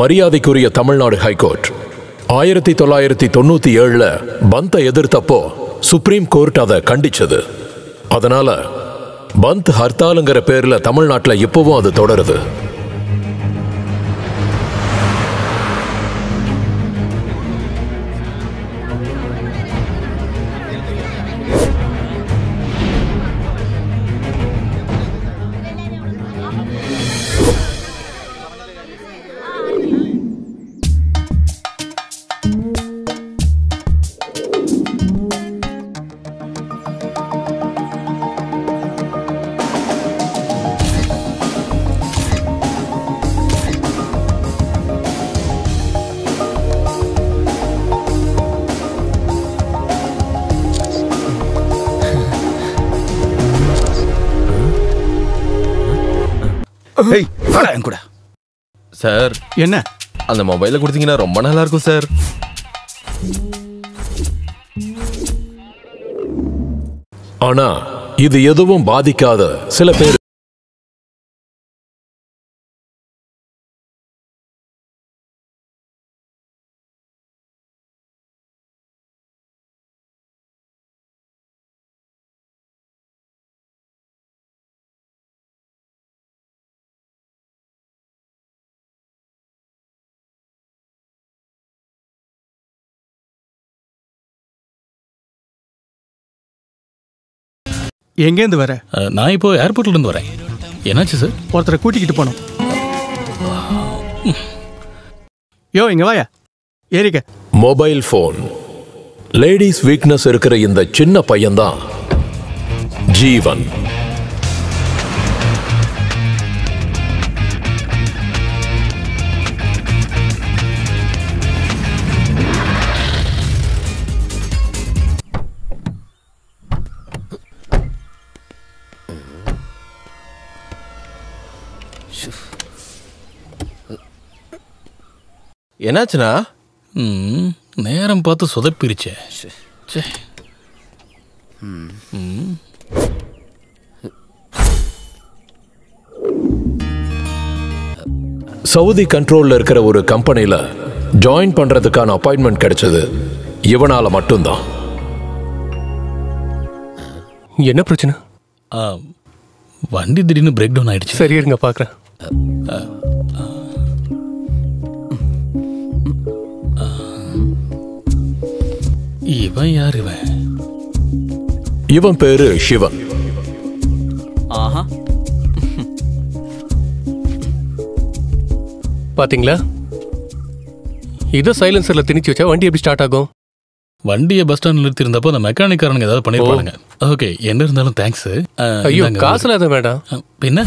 மரியாதைக்குரிய தமிழ்நாடு ஹைகோர்ட் 1997 பந்தை எதிர்த்தப்போ supreme court அதை கண்டிச்சது. அதனால பந்த் ஹர்த்தாலுங்கிற பேர்ல தமிழ்நாட்டில் இப்பவும் அது தொடருது. சார் என்ன அந்த மொபைல கொடுத்தீங்கன்னா ரொம்ப நல்லா இருக்கும் சார். ஆனா இது எதுவும் பாதிக்காத சில பேர் எங்கேருந்து வர? நான் இப்போ ஏர்போர்ட்ல இருந்து வரேன். என்னாச்சு சார்? ஒருத்தரை கூட்டிக்கிட்டு போனோம். யோ இங்க வாயா, ஏறிக்க. மொபைல் போன் லேடிஸ் வீக்னஸ் இருக்கிற இந்த சின்ன பையன்தான் ஜீவன். என்னாச்சுனா நேரம் பார்த்து சொதப்பிருச்சே. சவுதி கண்ட்ரோல்ல இருக்கிற ஒரு கம்பெனில ஜாயின் பண்றதுக்கான அப்பாயின்மெண்ட் கிடைச்சது இவனால மட்டும்தான். என்ன பிரச்சனை? வண்டி திடீர்னு பிரேக் டவுன் ஆயிடுச்சு. சரி இருங்க பாக்குறேன். இவன் யார்? இவன் பேரு சிவன். பாத்தீங்களா, இத சைலன்சர்ல திணிச்சு வச்சா வண்டி எப்படி ஸ்டார்ட் ஆகும்? வண்டியை பஸ் ஸ்டாண்ட் நிறுத்தி இருந்தப்போ அந்த மெக்கானிக்காரனுங்க ஏதாவது பண்ணிருப்பாங்க. ஓகே, என்ன இருந்தாலும் தேங்க்ஸ். ஐயோ காசுல அதை வேண்டாம். பின்ன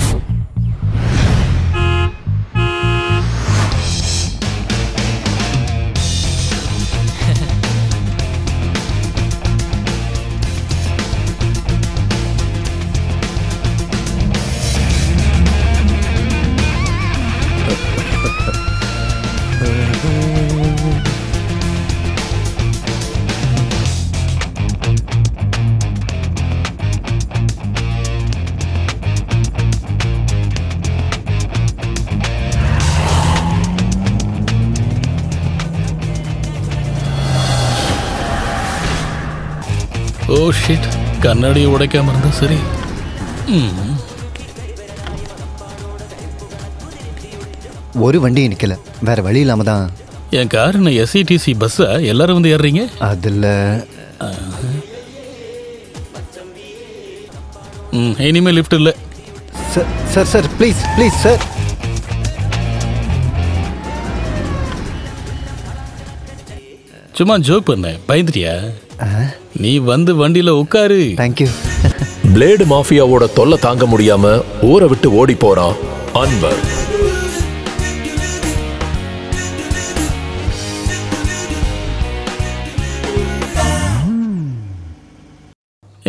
ஓ ஷிட், கண்ணாடியை உடைக்காம இருந்தா சரி. ஒரு வண்டி நிக்கல, வேற வழி இல்லாம தான். என் கார் என்ன எஸ்இடிசி பஸ்ஸா? எல்லாரும் வந்து ஏறுறீங்க? அதுல இனிமே லிஃப்ட் இல்ல. Sir sir please please sir. சும்மா ஜோக் பண்ண, பயந்துட்டியா? நீ வந்து வண்டியில உட்காரு. தேங்க்யூ. பிளேடு மாஃபியாவோட தொல்லை தாங்க முடியாம ஊரை விட்டு ஓடி போறான் அன்வர்.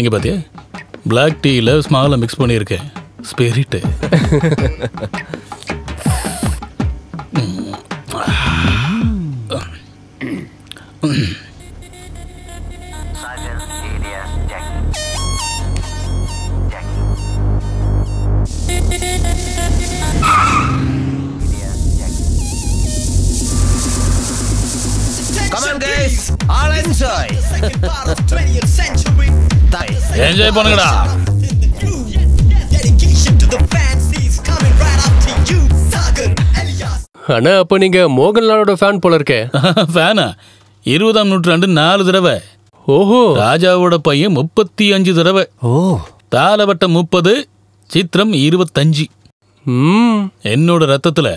எங்க பாத்தியா, பிளாக் டீல ஸ்மால மிக்ஸ் பண்ணியிருக்கேன், ஸ்பிரிட். என்ஜாய் பண்ணுங்கடா. அண்ணா அப்போ நீங்க மோகன்லாலோட ஃபேன் போல இருக்கே. ஃபேனா? 20ஆம் நூற்றாண்டு 4 தடவை. ஓஹோ. ராஜாவோட பையன் 35 தடவை. ஓ. தாளவட்டம் 30, சித்திரம் 25. என்னோட ரத்தத்துல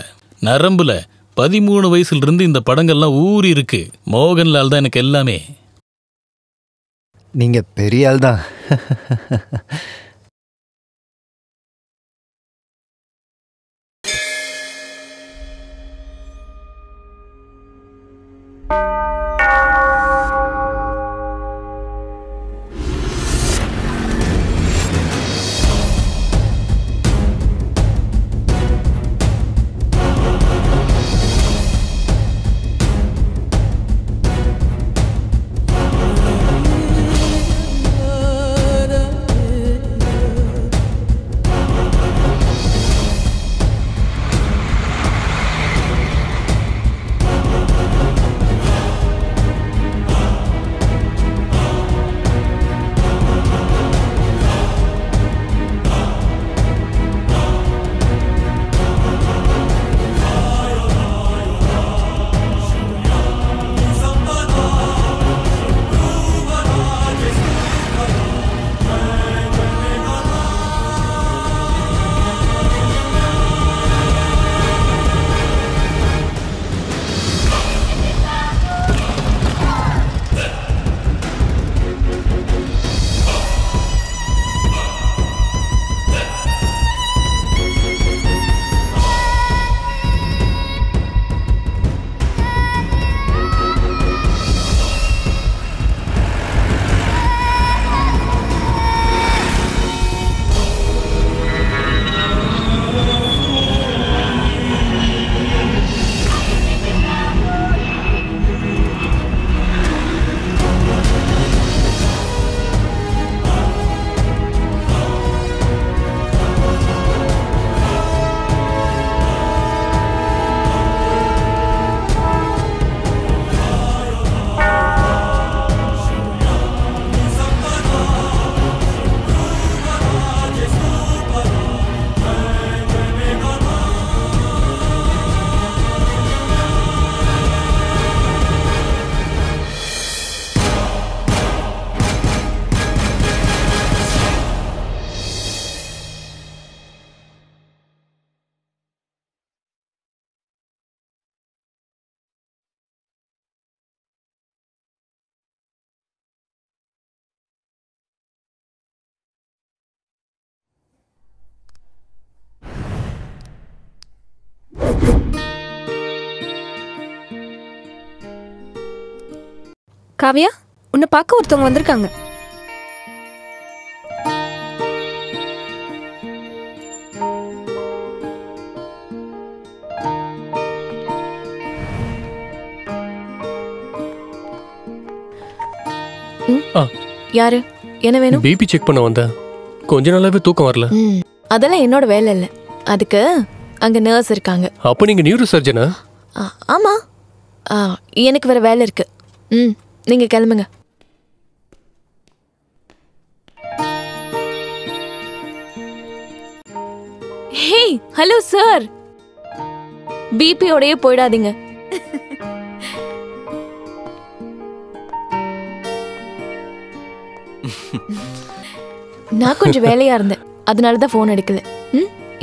நரம்புல 13 வயசுல இருந்து இந்த படங்கள்லாம் ஊறி இருக்கு. மோகன்லால் தான் எனக்கு எல்லாமே. நீங்க பெரிய ஆள் தான். காவியா, உன்னை பார்க்க ஒருத்தவங்க வந்திருக்காங்க. யாரு? என்ன வேணும்? பிபி செக் பண்ண வந்தேன். கொஞ்ச நாளாவே தூக்கம் வரல. அதெல்லாம் என்னோட வேலை இல்ல. அதுக்கு அங்க நர்ஸ் இருக்காங்க. அப்ப நீங்க நியூரோ சர்ஜனா? ஆமா. எனக்கு வேற வேலை இருக்கு. நீங்க கிளம்புங்க. ஹே, ஹலோ சார். பிபியோடயே போயிடாதீங்க. நான் கொஞ்சம் வேலையா இருந்தேன், அதனாலதான் போன் எடுக்கல.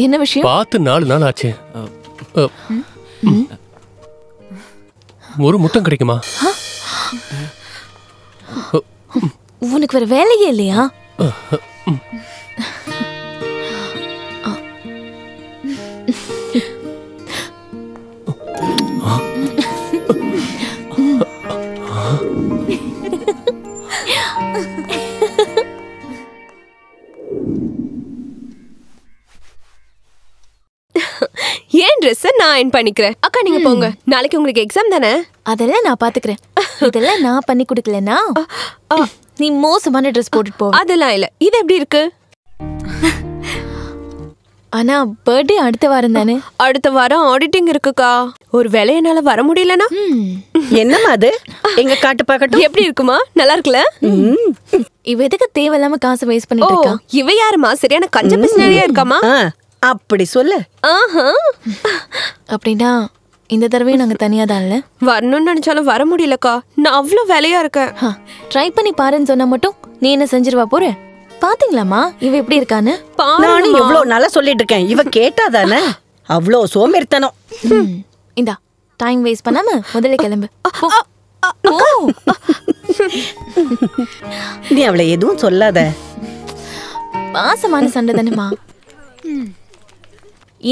என்ன விஷயம்? பார்த்து 4 நாள் ஆச்சு. ஒரு முட்டம் கிடைக்குமா? உனக்கு வேற வேலையே இல்லையா? ஏன் ட்ரெஸ் நான் அயர்ன் பண்ணிக்கிறேன். அக்கா நீங்க போங்க, நாளைக்கு உங்களுக்கு எக்ஸாம் தானே. அதெல்லாம் நான் பாத்துக்கிறேன். இதெல்லாம் நான் பண்ணி கொடுக்கலனா நீ மோசமான ட்ரெஸ் போட்டுட்டு போ. அதெல்லாம் இல்ல. இது எப்படி இருக்கு? ஆனா பர்த்டே அடுத்த வாரம் தானே. அடுத்த வாரம் ஆடிட்டிங் இருக்குக்கா. ஒரு வேளை என்னால வர முடியலனா என்னம்மா அது? எங்க காட்டு பார்க்கட்டும். எப்படி இருக்குமா? நல்லா இருக்குல்ல? இவ எதுக்கு தேவையில்லாம காசு வேஸ்ட் பண்ணிட்டு இருக்கா? இவ யாருமா? சரியான கஞ்ச பிசினரியா இருக்காமா? அப்படி சொல்லு. அப்படின்னா இந்த தடவையும் நாங்க தனியா தான் இல்ல வரணும்னு நினைச்சாலும் வர முடியலக்கா. நான் அவ்வளவு வேலையா இருக்கேன். ட்ரை பண்ணி பாருன்னு சொன்னா மட்டும் நீ என்ன செஞ்சிருவா போற? பாத்தீங்களாமா இவ எப்படி இருக்கான்னு? நானும் எவ்வளவு நல்லா சொல்லிட்டு இருக்கேன். இவ கேட்டாதானே? அவ்வளோ சோம்பேறித்தனம். இந்தா டைம் வேஸ்ட் பண்ணாம முதல்ல கிளம்பு. நீ அவளை எதுவும் சொல்லாத. பாசமான சண்டை தானேமா.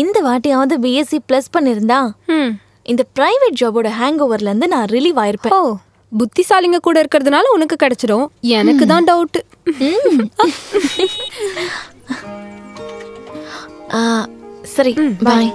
இந்த வாட்டியாவது பிஎஸ்சி பிளஸ் பண்ணிருந்தா இந்த பிரைவேட் ஜாபோட ஹேங் ஓவர்ல இருந்து நான் ரிலீவ் ஆயிருப்பேன். ஓ, புத்திசாலிங்க கூட இருக்கிறதுனால உனக்கு கிடைச்சிடும். எனக்கு தான் டவுட். சரி பாய்.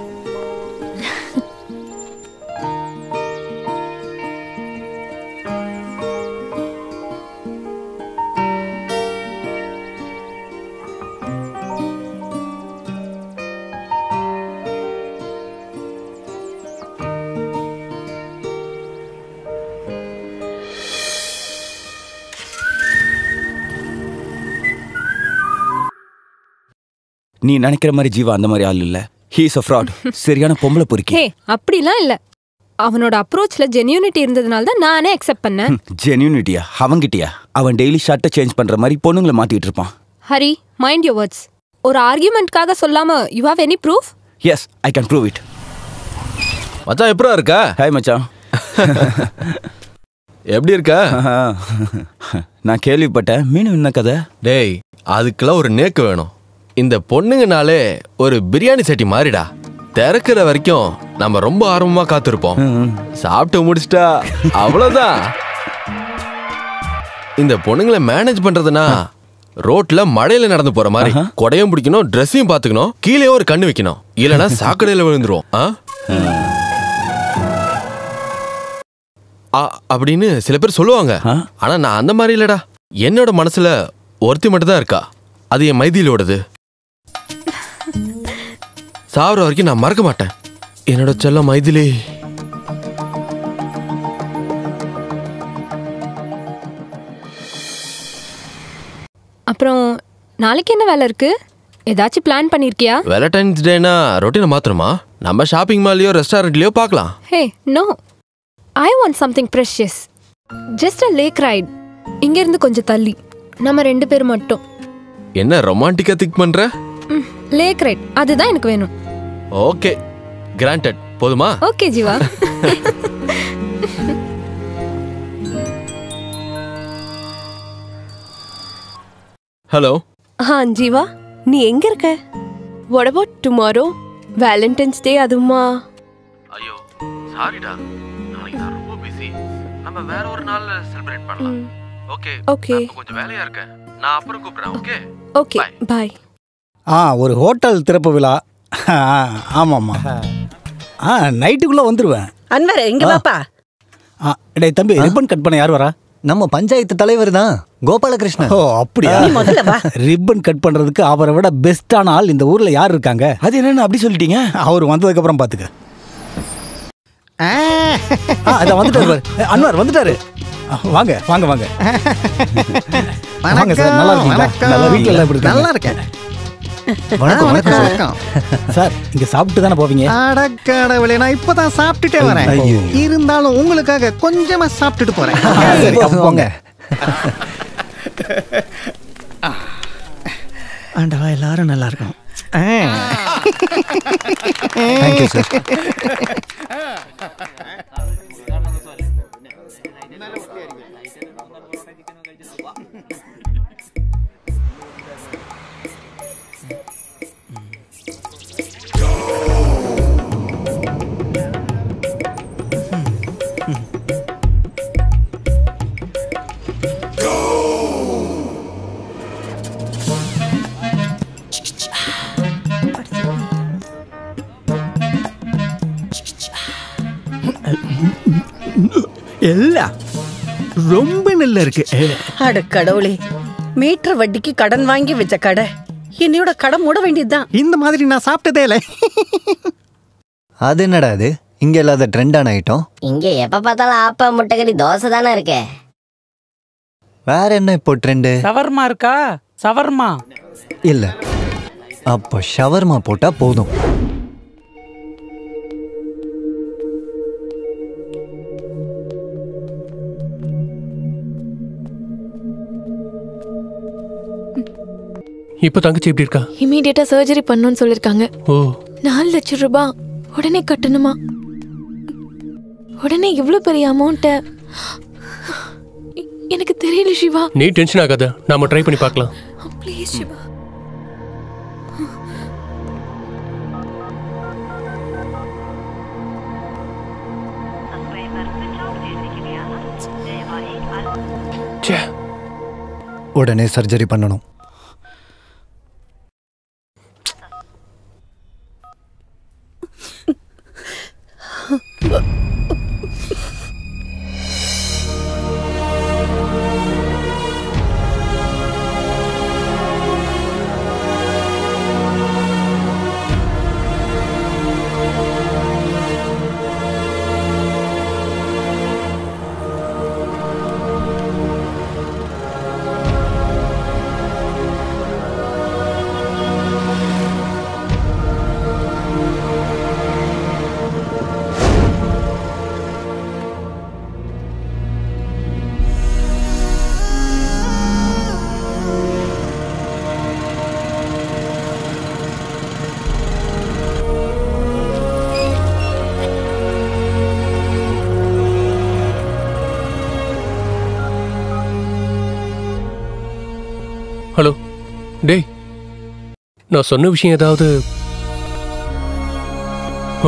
நீ நினைக்கிற மாதிரி ஜீவா அந்த மாதிரி ஆள் இல்ல. He is a fraud. சரியான பொம்பளை பொறுக்கி. ஹே, அப்படிலாம் இல்ல. அவனோட அப்ரோச்ல ஜென்யூனிட்டி இருந்ததனால தான் நானே அக்செப்ட் பண்ணேன். ஜென்யூனிட்டியா? அவங்கிட்டியா? அவன் டெய்லி ஷர்ட்டை சேஞ்ச் பண்ற மாதிரி பொண்ணுங்களை மாத்திட்டு இருப்பான். Hari, mind your words. ஒரு ஆர்கியூமெண்ட்காக சொல்லாம you have any proof? Yes, I can prove it. மச்சான் எப்பரா இருக்கா? ஹாய் மச்சான். எப்படி இருக்கா? நான் கேள்விப்பட்டேன் மீன் என்ன கதை? டேய், அதுக்கெல்லாம் ஒரு நேக்கு வேணும். இந்த பொண்ணுங்கனாலே ஒரு பிரியாணி சட்டி மாதிரிடா. திறக்கிற வரைக்கும் நம்ம ரொம்ப ஆர்வமா காத்திருப்போம். சாப்பிட்டு முடிச்சிட்டா அவ்வளவுதான். இந்த பொண்ணுங்களை மேனேஜ் பண்றதுனா ரோட்ல மழையில நடந்து போற மாதிரி கொடையும் பிடிக்கணும், ட்ரெஸ்ஸையும் பாத்துக்கணும், கீழே ஒரு கண்ணு வைக்கணும், இல்லைன்னா சாக்கடையில விழுந்துரும் அப்படின்னு சில பேர் சொல்லுவாங்க. ஆனா நான் அந்த மாதிரி இல்லடா. என்னோட மனசுல ஒருத்தி மட்டும் தான் இருக்கா. அது என் மைதிலோடது. சாவர வரைக்கும் நான் மறக்க மாட்டேன். என்னோட செல்ல மைதிலி. அப்புறம் நாளைக்கு என்ன வேலை இருக்கு? ஏதாச்சும் பிளான் பண்ணிருக்கியா? வேலண்டைன்ஸ் டேனா ரொட்டீனை மாத்திரமா? நம்ம ஷாப்பிங் மால்லையோ ரெஸ்டாரண்ட்லயோ பார்க்கலாம். Hey, no. I want something precious. Just a lake right. இங்க இருந்து கொஞ்சம் தள்ளி நம்ம 2 பேர் மட்டும். என்ன ரொமான்டிக்கா திங்க் பண்ற? லேக் ரைட் அதுதான் எனக்கு வேணும். Okay, granted. போதுமா? ஓகே ஜீவா. ஹலோ. ஜீவா, நீ எங்க இருக்க? What about tomorrow? வேலண்டைன்ஸ் டே அதுமா? ஐயோ சாரிடா, நாளைக்கு நான் ரொம்ப பிஸி. நம்ம வேற ஒரு நாள்ல செலிப்ரேட் பண்ணலாம். Okay okay. கொஞ்சம் வேலையா இருக்கேன். நான் அப்புறம் கூப்பிடுறேன். Okay okay bye. ஒரு ஹோட்டல் திறப்பு விழா. ஆமாம்மா. நைட்டுக்குள்ளே வந்துடுவேன். அன்வர் இங்க வாப்பா. டேய் தம்பி, ரிப்பன் கட் பண்ண யார் வரா? நம்ம பஞ்சாயத்து தலைவர் தான், கோபாலகிருஷ்ணன். ஓ அப்படியா? ரிப்பன் கட் பண்றதுக்கு அவரை விட பெஸ்டான ஆள் இந்த ஊர்ல யார் இருக்காங்க? அது என்னன்னு அப்படி சொல்லிட்டீங்க? அவர் வந்ததுக்கு அப்புறம் பாத்துக்க. அத வந்துட்டாரு. அன்வர் வந்துட்டாரு. வாங்க வாங்க வாங்க. வாங்க சார், நல்லா இருக்கீங்களா? நல்லா வீட்ல எல்லாம் எப்படி இருக்காங்க? நல்லா இருக்கேன். வணக்கம் வணக்கம் சார். இங்க சாப்பிட்டு தானே போவீங்க? அடக்கடவுளே, நான் இப்பதான் சாப்பிட்டுட்டே வரேன். இருந்தாலும் உங்களுக்காக கொஞ்சமா சாப்பிட்டுட்டு போறேன். போங்க. ஆண்டவா, எல்லாரும் நல்லா இருக்கணும். Thank you sir. எல்லாம் ரொம்ப நல்லா இருக்கு. அட கடவுளே, மீட்டர் வட்டிக்கு கடன் வாங்கி வச்ச கடை என்னையோட கடை மூட வேண்டியதுதான். இந்த மாதிரி நான் சாப்பிட்டதே இல்லை. அது என்னடா அது இங்க இல்லாத ட்ரெண்டான ஐட்டம்? இங்க எப்ப பார்த்தாலும் ஆப்ப முட்டைக்கறி தோசை தானே இருக்கே. வேற என்ன இப்போ ட்ரெண்டு? சவர்மா இருக்கா? சவர்மா இல்ல, அப்போ ஷவர்மா போட்டா போதும். இப்போ தங்கச்சி எப்படி இருக்கா? இமீடியட்டா சர்ஜரி பண்ணணும்னு சொல்லிருக்காங்க. ஓ 4 லட்சம் ரூபாய் உடனே கட்டணுமா? உடனே இவ்வளவு பெரிய அமௌண்ட் எனக்கு தெரியல சிவா. நீ டென்ஷன் ஆகாத, நாம ட்ரை பண்ணி பார்க்கலாம். ப்ளீஸ் சிவா. உடனே சர்ஜரி பண்ணணும். ஹலோ டேய், நான் சொன்ன விஷயம் ஏதாவது?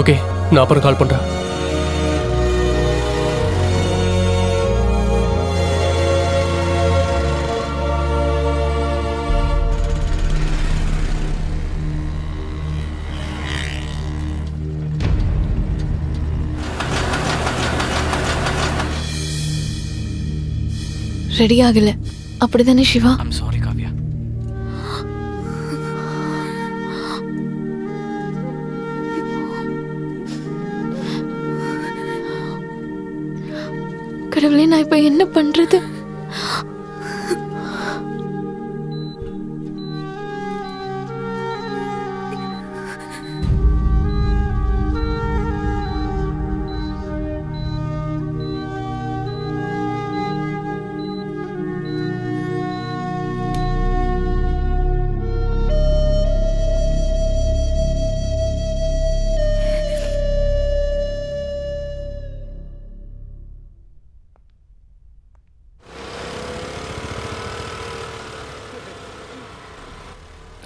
ஓகே, நான் அப்புறம் கால் பண்றேன். ரெடி ஆகல அப்படிதானே சிவா? சாரி காவ்யா. கடவுளே, நான் இப்ப என்ன பண்றது?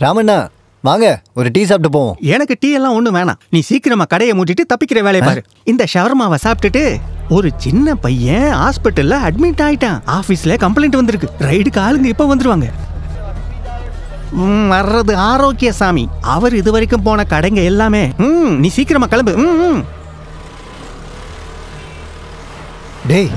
ராமண்ணா வாங்க, ஒரு டீ சாப்பிட்டு போவோம். எனக்கு டீ எல்லாம் ஒண்ணும் வேணாம். நீ சீக்கிரமா கடையை மூட்டிட்டு தப்பிக்கிற வேலையை பாரு. இந்த ஷவர்மாவை சாப்பிட்டுட்டு ஒரு சின்ன பையன் ஹாஸ்பிட்டல்ல அட்மிட் ஆயிட்டான். ஆபீஸ்ல கம்ப்ளைண்ட் வந்திருக்கு. ரைடுக்கு ஆளுங்க இப்ப வந்துருவாங்க. வர்றது ஆரோக்கிய சாமி. அவர் இது வரைக்கும் போன கடைங்க எல்லாமே. நீ சீக்கிரமா கிளம்பு. டேய்,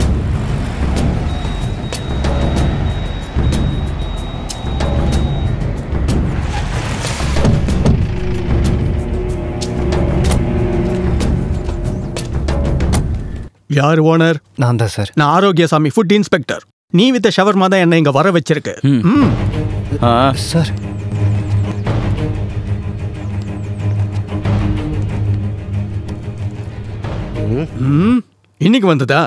யார் ஓனர்? நான் தான் சார். நான் ஆரோக்கியசாமி, ஃபுட் இன்ஸ்பெக்டர். நீ வித்த ஷவர்மா தான் என்ன இங்க வர வச்சிருக்கு. சார், இன்னைக்கு வந்ததா?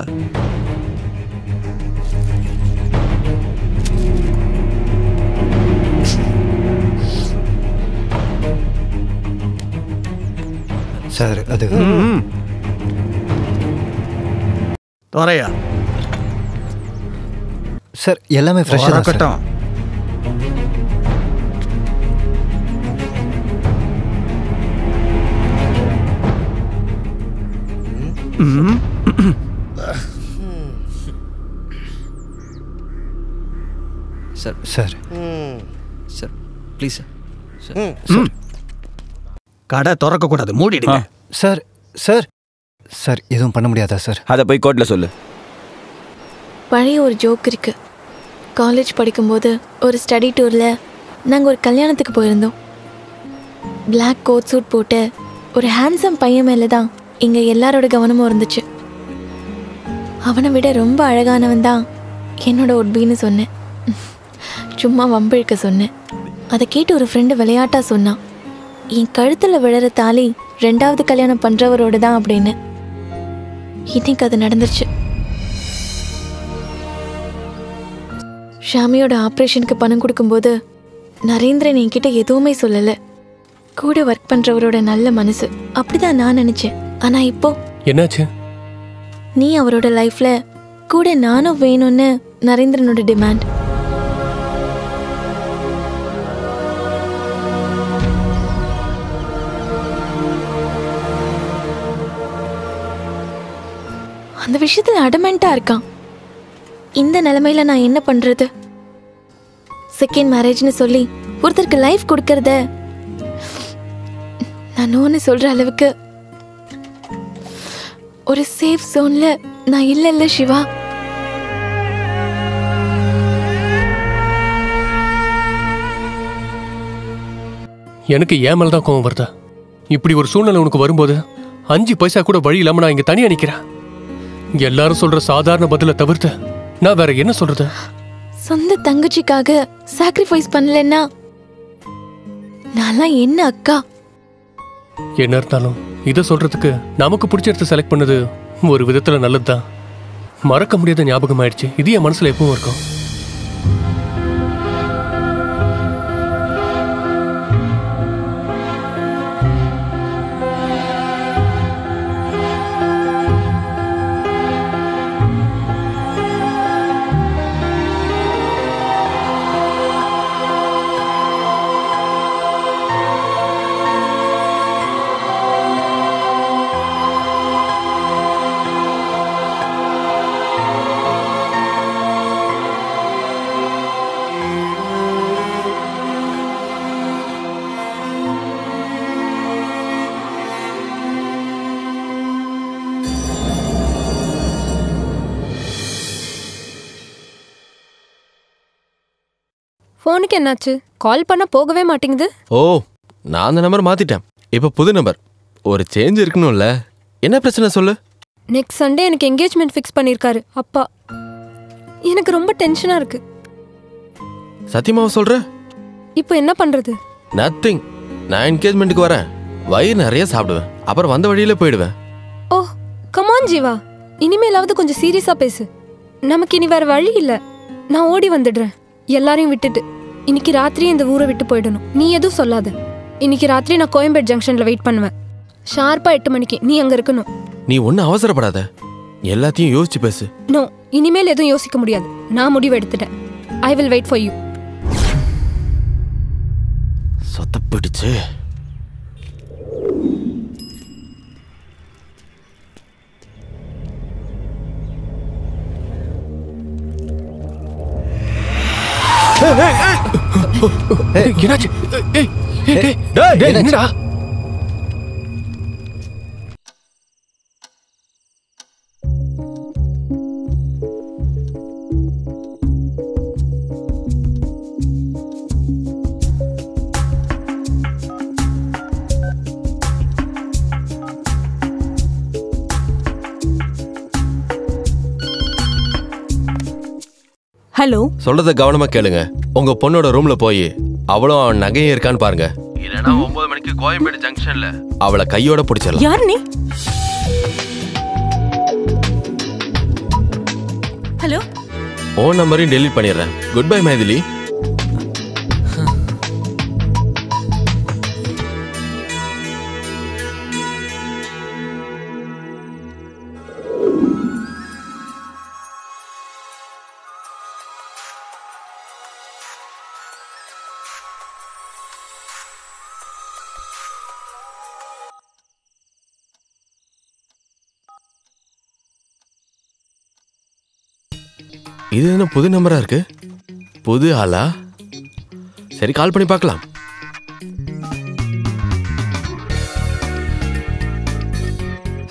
சார் அது தோரையா சார், எல்லாமே ஃப்ரெஷ்ஷாக தான் sir. Sir sir sir please sir. கடை திறக்க கூடாது, மூடிடுங்க. சார் சார் சார், எதுவும் பண்ண முடியாதா சார்? அதை போய் கோர்ட்டில் சொல்லு. பழைய ஒரு ஜோக் இருக்கு. காலேஜ் படிக்கும்போது ஒரு ஸ்டடி டூர்ல நாங்கள் ஒரு கல்யாணத்துக்கு போயிருந்தோம். பிளாக் கோட் சூட் போட்டு ஒரு ஹேண்ட்ஸம் பையன் மேலே தான் இங்கே எல்லாரோட கவனமும் இருந்துச்சு. அவனை விட ரொம்ப அழகானவன் தான் என்னோட ஒட்பின்னு சொன்னேன். சும்மா வம்பிழுக்க சொன்னேன். அதை கேட்டு ஒரு ஃப்ரெண்டு விளையாட்டா சொன்னான், என் கழுத்தில் விழற தாலி 2வது கல்யாணம் பண்ணுறவரோட தான் அப்படின்னு. இன்னைக்கு அது நடந்துருச்சு. ஷாமியோட ஆப்ரேஷனுக்கு பணம் கொடுக்கும்போது நரேந்திரன் என்கிட்ட எதுவுமே சொல்லலை. கூட ஒர்க் பண்ணுறவரோட நல்ல மனசு அப்படிதான் நான் நினச்சேன். ஆனால் இப்போ என்னாச்சு? நீ அவரோட லைஃப்ல கூட நானும் வேணும்னு நரேந்திரனோட டிமாண்ட். அந்த விஷயத்துல அடமெண்டா இருக்கான். இந்த நிலைமையில நான் என்ன பண்றது? செகண்ட் மேரேஜ்னு சொல்லி ஒருத்தருக்கு லைஃப் கொடுக்கறத நான் நோன்னு சொல்ற அளவுக்கு ஒரு சேஃப் ஜோன்ல நான் இல்ல சிவா. எனக்கு ஏன் மேல தான் கோவம் வருதா? இப்படி ஒரு சூழ்நிலை உனக்கு வரும்போது 5 பைசா கூட வழி இல்லாம நான் இங்க தனியா நிக்கிறேன். எல்லாரும் சொல்ற சாதாரண பதில தவிர்த்து நான் வேற என்ன சொல்றது? சொந்த தங்கச்சிக்காக சாக்ரிஃபைஸ் பண்ணலன்னா நான் என்ன அக்கா? என்ன இருந்தாலும் இதை சொல்றதுக்கு நமக்கு பிடிச்ச செலக்ட் பண்ணது ஒரு விதத்துல நல்லதுதான். மறக்க முடியாத ஞாபகம் ஆயிடுச்சு. இது என் மனசுல எப்பவும் இருக்கும். ஃபோனுக்கு என்னாச்சு? கால் பண்ண போகவே மாட்டேங்குது. ஓ, நான் அந்த நம்பர் மாத்திட்டேன். இப்போ புது நம்பர். ஒரு சேஞ்ச் இருக்கணும்ல. என்ன பிரச்சனை சொல்லு? நெக்ஸ்ட் சண்டே எனக்கு என்கேஜ்மெண்ட் ஃபிக்ஸ் பண்ணிருக்காரு அப்பா. எனக்கு ரொம்ப டென்ஷனா இருக்கு. சத்தியமாவா சொல்ற? இப்போ என்ன பண்றது? நத்திங். நான் என்கேஜ்மெண்ட்டுக்கு வரேன். வயிறு நிறைய சாப்பிடுவேன். அப்புறம் வந்த வழியில போயிடுவேன். ஓ கமான் ஜீவா, இனிமேலாவது கொஞ்சம் சீரியஸா பேசு. நமக்கு இனி வேற வழி இல்ல. நான் ஓடி வந்துடுறேன் எல்லாரையும் விட்டுட்டு. இன்னைக்கு ராத்திரி இந்த ஊரை விட்டு போயிடணும். நீ எதுவும் சொல்லாத. இன்னைக்கு ராத்திரி நான் கோயம்பேடு ஜங்ஷன்ல வெயிட் பண்ணுவேன். ஷார்ப்பா 8 மணிக்கு நீ அங்க இருக்கணும். நீ ஒன்னும் அவசரப்படாத. எல்லாத்தையும் யோசிச்சு பேசு. நோ, இனிமேல் எதுவும் யோசிக்க முடியாது. நான் முடிவு எடுத்துட்டேன். I will wait for you. சொத்த பிடிச்சு என்னாச்சு? என்னடா? ஹலோ, சொல்றத கவனமா கேளுங்க. உங்க பொண்ணோட ரூம்ல போய் அவளும் அவன் நகையும் இருக்கான்னு பாருங்க. இல்லனா 9 மணிக்கு கோயம்பேடு ஜங்ஷன்ல அவளை கையோட பிடிச்சிடலாம். யார் நீ? ஹலோ, ஓன் நம்பரையும் டெலீட் பண்ணிடுறேன். Good bye Maithili. இது என்ன புது நம்பரா இருக்கு? புது ஆளா? சரி, கால் பண்ணி பார்க்கலாம்.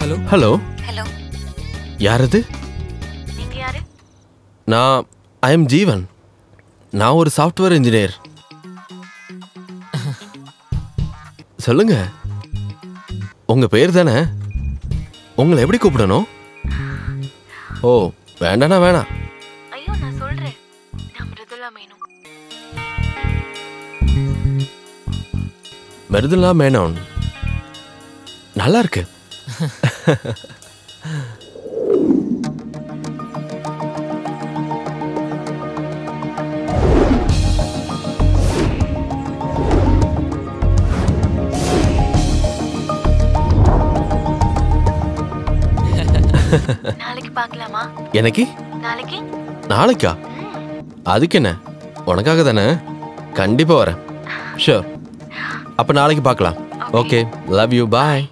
ஹலோ ஹலோ ஹலோ, யார் அது? நீங்க யாரு? ஐ எம் ஜீவன். நான் ஒரு சாஃப்ட்வேர் இன்ஜினியர். சொல்லுங்க. உங்க பேர் தானே? உங்களை எப்படி கூப்பிடணும்? ஓ, வேண்டானா வேணாம். ஐயோ நான் சொல்றேன். நான் மிருதுலா மேனன். மிருதுலா மேனன். நல்லா இருக்கு. நாளைக்கு பார்க்கலாமா? எனக்கு நாளைக்கு? நாளைக்கா? அதுக்கு என்ன, உனக்காக தானே. கண்டிப்பா வரேன். ஷூர். அப்ப நாளைக்கு பார்க்கலாம். Okay, love you, bye.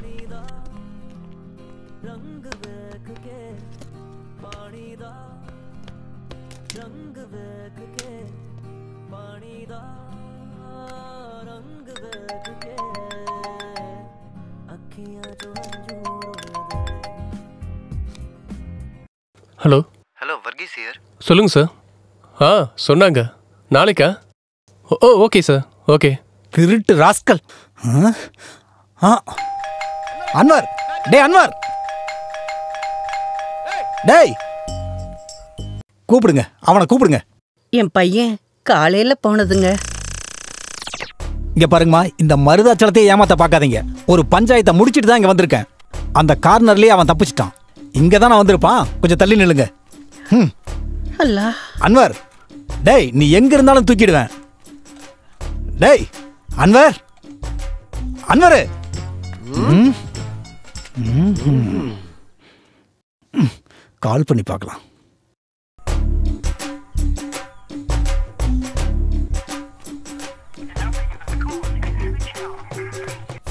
Hello. Hello, Varghese here. சொல்லுங்க சார். சொன்னாங்க நாளைக்கா? Oh okay sir, okay. திருட்டு ராஸ்கல். அன்வர், டேய் அன்வர், டேய் கூப்பிடுங்க, அவனை கூப்பிடுங்க. என் பையன் காலையில போனதுங்க. இங்க பாருங்கம்மா, இந்த மருதாச்சலத்தை ஏமாத்த பார்க்காதீங்க. ஒரு பஞ்சாயத்தை முடிச்சிட்டு தான் இங்க வந்திருக்கேன். அந்த கார்னர்லயே அவன் தப்பிச்சிட்டான். இங்க தான் நான் வந்திருப்பான். கொஞ்சம் தள்ளி நில்லுங்க. அல்லா அன்வர், டேய் நீ எங்க இருந்தாலும் தூக்கிடுவேன். டேய் அன்வர், அன்வர், கால் பண்ணி பார்க்கலாம்.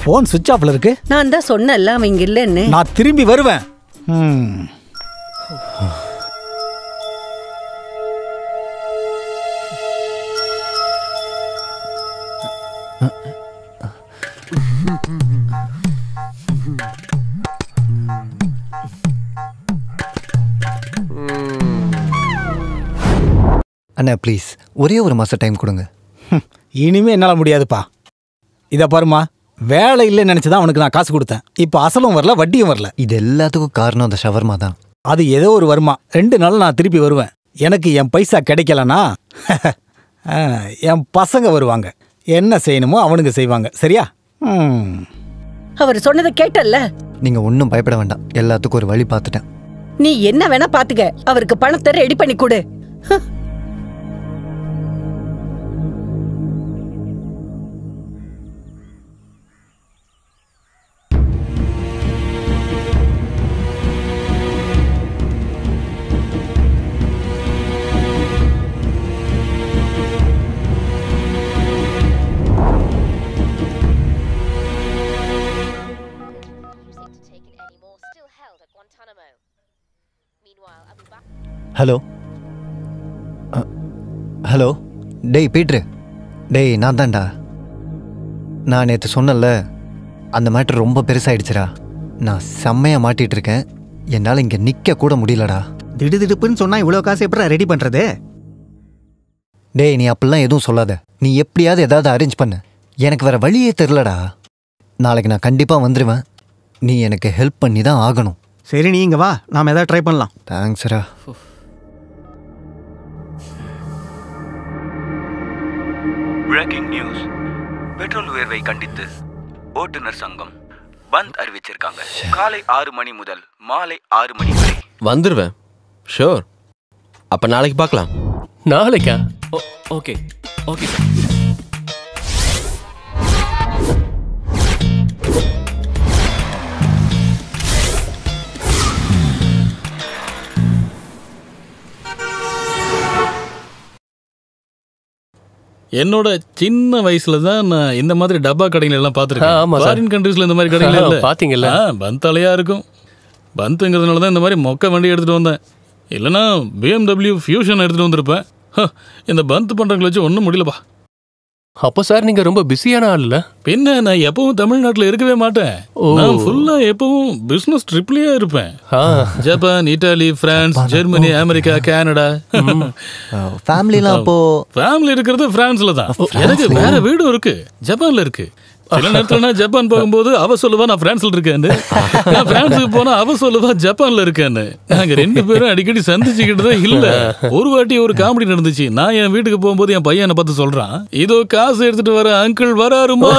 போன் சுவிட்ச் ஆஃப்ல இருக்கு. நான் தான் சொன்னேன்ல அவன் இங்க இல்லைன்னு. நான் திரும்பி வருவேன். அண்ணா ப்ளீஸ் ஒரே ஒரு மாசம் டைம் கொடுங்க. இனிமே என்னால முடியாதுப்பா. இதை பாருமா, வேலை இல்லைன்னு நினைச்சுதான் அவனுக்கு நான் காசு கொடுத்தேன். இப்போ அசலும் வரல, வட்டியும் வரல. இது எல்லாத்துக்கும் காரணம் அந்த ஷவர்மா தான். அது ஏதோ ஒரு வருமா, 2 நாள் நான் திருப்பி வருவேன். எனக்கு என் பைசா கிடைக்கலனா என் பசங்க வருவாங்க. என்ன செய்யணுமோ அவனுங்க செய்வாங்க. சரியா? அவர் சொன்னதை கேட்டல்ல. நீங்க ஒன்றும் பயப்பட வேண்டாம், எல்லாத்துக்கும் ஒரு வழி பார்த்துட்டேன். நீ என்ன வேணா பாத்துக்க, அவருக்கு பணத்தை ரெடி பண்ணி கொடு. ஹலோ ஹலோ, டேய் பீட்ரு, டேய் நான் தான்டா. நான் நேற்று சொன்னல, அந்த மேட்ரு ரொம்ப பெருசாகிடுச்சுடா. நான் செம்மையாக மாட்டிகிட்டு இருக்கேன். என்னால் இங்கே நிற்க கூட முடியலடா. திடுதிடுப்புன்னு சொன்னால் இவ்வளோ காசு எப்படி ரெடி பண்ணுறது? டேய் நீ அப்படிலாம் எதுவும் சொல்லாத. நீ எப்படியாவது ஏதாவது அரேஞ்ச் பண்ண. எனக்கு வேறு வழியே தெரிலடா. நாளைக்கு நான் கண்டிப்பாக வந்துடுவேன். நீ எனக்கு ஹெல்ப் பண்ணி தான் ஆகணும். சரி, நீ இங்கே வா, நாம் எதாவது ட்ரை பண்ணலாம். தேங்க்ஸ்ரா. Breaking news. பெட்ரோல் உயர்வை கண்டித்து ஓட்டுநர் சங்கம் பந்த் அறிவிச்சிருக்காங்க. காலை 6 மணி முதல் மாலை 6 மணி வரை. வந்துருவேன். ஷூர். அப்ப நாளைக்கு பார்க்கலாம். நாளைக்கா? Okay okay sir. என்னோட சின்ன வயசுல தான் நான் இந்த மாதிரி டப்பா கடைகள் எல்லாம் பார்த்துருக்கேன். ஃபாரின் கண்ட்ரீஸ்ல இந்த மாதிரி கடைகள் இல்லை. பாத்தீங்கல்ல, பந்தாலையா இருக்கும். பந்துங்கிறதுனால தான் இந்த மாதிரி மொக்க வண்டி எடுத்துட்டு வந்தேன். இல்லைன்னா BMW ஃபியூஷன் எடுத்துட்டு வந்திருப்பேன். இந்த பந்த் பண்றவங்களை வச்சு ஒன்றும் முடியலப்பா. அப்போ சார் நீங்க ரொம்ப பிஸியான ஆள் இல்ல? பின்ன நான் எப்பவும் தமிழ்நாட்டில் இருக்கவே மாட்டேன். நான் ஃபுல்லா எப்பவும் பிசினஸ் ட்ரிப்லயே இருப்பேன். Japan, Italy, France, Germany, America, Canada. ஃபேமிலிலாம் அப்போ ஃபேமிலி இருக்கிறது பிரான்ஸ்ல தான். எனக்கு வேற வீடும் இருக்கு, ஜப்பான்ல இருக்கு. சில நேரத்துல நான் ஜப்பான் போகும்போது அவ சொல்லுவா நான் பிரான்ஸ்ல இருக்கேன்னு, நான் பிரான்ஸுக்கு போனா அவ சொல்லுவா ஜப்பான்ல இருக்கேன்னு. நாங்க 2 பேரும் அடிக்கடி சந்திச்சுக்கிட்டதே இல்ல. ஒரு வாட்டி ஒரு காமெடி நடந்துச்சு. நான் என் வீட்டுக்கு போகும்போது என் பையனை பார்த்து சொல்றான், இதோ காசு எடுத்துட்டு வர அங்கிள் வராருமா.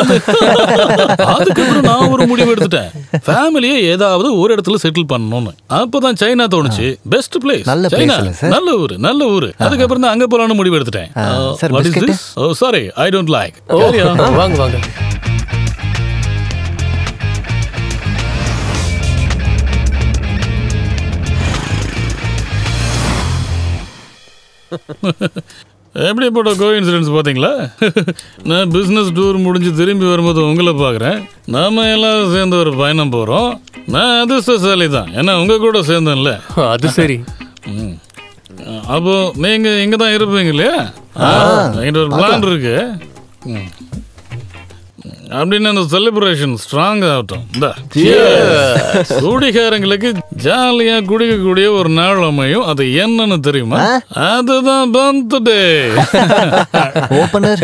அதுக்கப்புறம் நான் ஒரு முடிவு எடுத்துட்டேன், ஃபேமிலியை ஏதாவது ஒரு இடத்துல செட்டில் பண்ணணும்னு. அப்பதான் சைனா தோணுச்சு. பெஸ்ட் பிளேஸ் சைனா, நல்ல ஊரு நல்ல ஊரு. அதுக்கப்புறம் தான் அங்க போலான்னு முடிவு எடுத்துட்டேன். What is this? Oh sorry, I don't like. வாங்க வாங்க. எப்படிப்பட்ட கோஇன்சிடென்ஸ் பார்த்தீங்களா? நான் பிஸ்னஸ் டூர் முடிஞ்சு திரும்பி வரும்போது உங்களை பார்க்குறேன். நாம எல்லாரும் சேர்ந்து ஒரு பயணம் போகிறோம். நான் அதிர்ஷ்டசாலி தான், ஏன்னா உங்கள் கூட சேர்ந்தேன்ல. அது சரி. அப்போ நீங்கள் இங்கே தான் இருப்பீங்க இல்லையா? என்கிட்ட ஒரு பிளான் இருக்கு. அப்படின்னு அந்த செலிப்ரேஷன் ஸ்ட்ராங் ஆகட்டும். இந்த குடிகாரங்களுக்கு ஜாலியா குடிக்கக்கூடிய ஒரு நாள் அமையும். அது என்னன்னு தெரியுமா? அதுதான் பர்த்டே.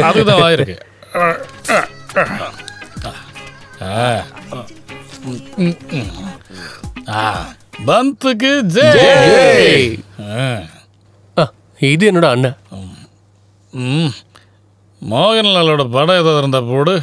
அதுதான் ஆயிருக்கு. பந்துக்கு ஜெய். இது என்னோட அண்ணன் மோகன்லாலோட படம் ஏதாவது இருந்தா போடு.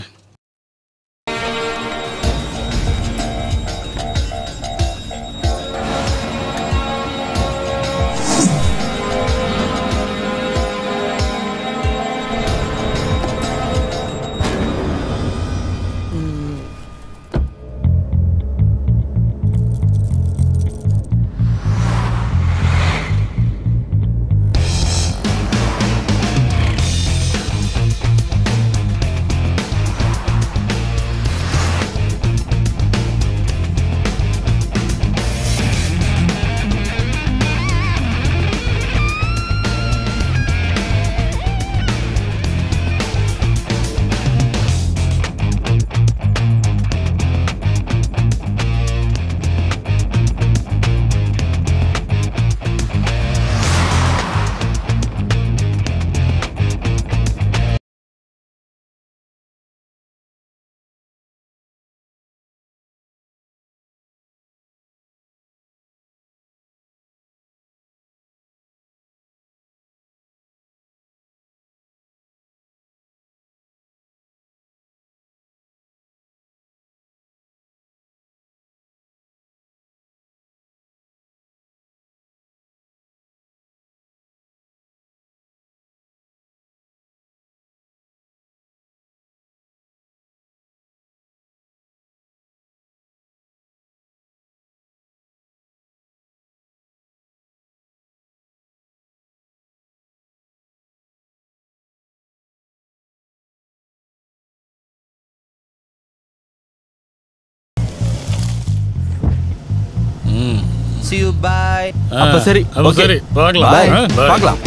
See you, bye. அப்ப சரி, அப்ப சரி, பார்க்கலாம். Bye. பார்க்கலாம்.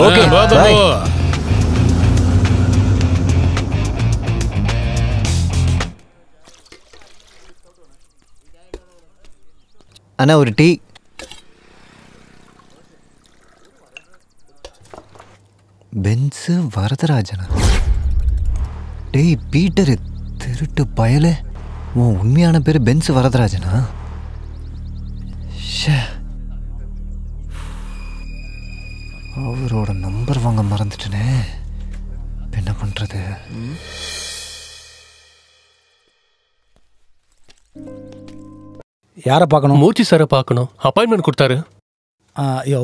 Okay, bye. அண்ணா ஒரு டீ. பென்ஸு வரதராஜனா? டேய் பீட்டரு, திருட்டு பயலே, உன் உண்மையான பேர் பென்ஸ் வரதராஜனா? அவரோட நம்பர் வாங்க மறந்துட்டேனே, என்ன பண்றது? யாரை பார்க்கணும்? மூர்த்தி சாரை பார்க்கணும். அப்பாயின்மெண்ட் கொடுத்தாரு.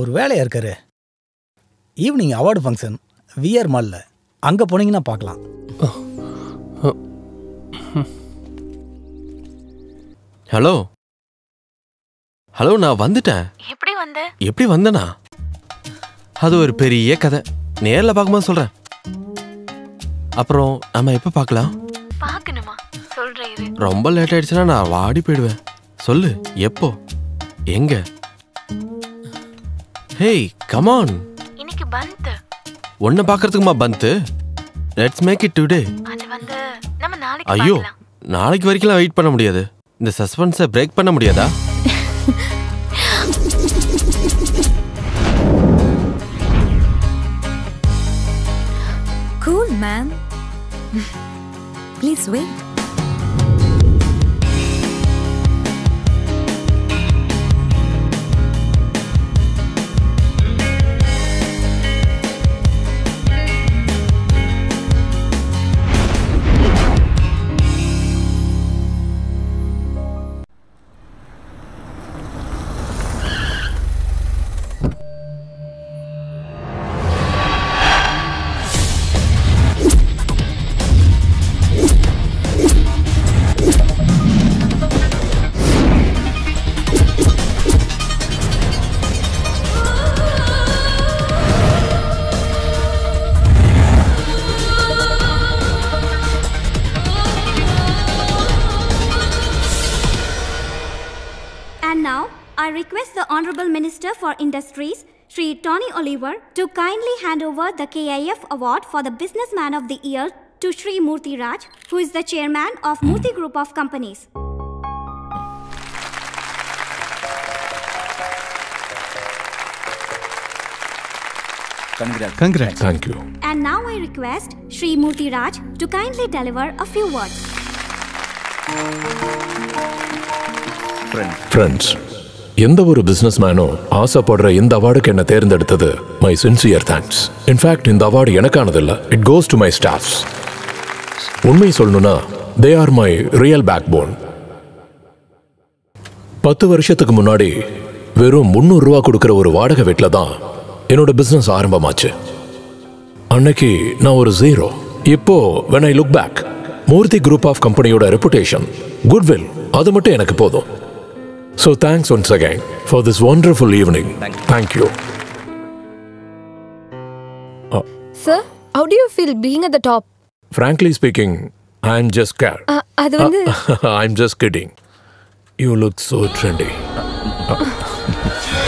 ஒரு வேலையாக இருக்காரு. ஈவினிங் அவார்டு ஃபங்க்ஷன் விஆர் மாலில், அங்கே போனீங்கன்னா பார்க்கலாம். ஹலோ ஹலோ, நான் வந்துட்டேன். எப்படி வந்தேனா? அது ஒரு பெரிய கதை, நேரில் பார்க்கும்போது சொல்கிறேன். அப்புறம் நம்ம எப்போ பார்க்கலாம்? ரொம்ப லேட் ஆயிடுச்சுன்னா நான் வாடி போயிடுவேன். சொல்லு, எப்போ, எங்க? Hey come on. இன்னைக்கு பந்த். உன்னை பார்க்கறதுக்குமா bandh? Let's make it today. அது வந்து நம்ம நாளைக்கு ஐயோ, பார்க்கலாம். நாளைக்கு வரைக்கும் வெயிட் பண்ண முடியாது. இந்த சஸ்பென்ஸை பிரேக் பண்ண முடியாதா? Cool, ma'am. Please wait. And now, I request the Honorable Minister for Industries, Sri Tony Oliver, to kindly hand over the KIF Award for the Businessman of the Year to Sri Murthy Raj, who is the chairman of Murthy Group of Companies. Congrats. Thank you. And now I request Sri Murthy Raj to kindly deliver a few words. Friends, எந்த ஒரு business மேனும் ஆசைப்படுற இந்த அவார்டுக்கு என்ன தேர்ந்தெடுத்தது my sincere thanks. In fact இந்த award எனக்கானதில்லை, it goes to my staffs. உண்மை சொல்லணும்னா they are my real backbone. 10 வருஷத்துக்கு முன்னாடி வெறும் 300 ரூபா கொடுக்குற ஒரு வாடகை வீட்டில் தான் என்னோட பிஸ்னஸ் ஆரம்பமாச்சு. அன்னைக்கு நான் ஒரு ஜீரோ. இப்போ when I look back, Murthy group of கம்பெனியோட ரெப்புடேஷன், குட்வில், அது மட்டும் எனக்கு போதும். So thanks once again for this wonderful evening. Thank you. Sir, how do you feel being at the top? Frankly speaking, I'm just scared. அது வந்து I'm just kidding. You look so trendy.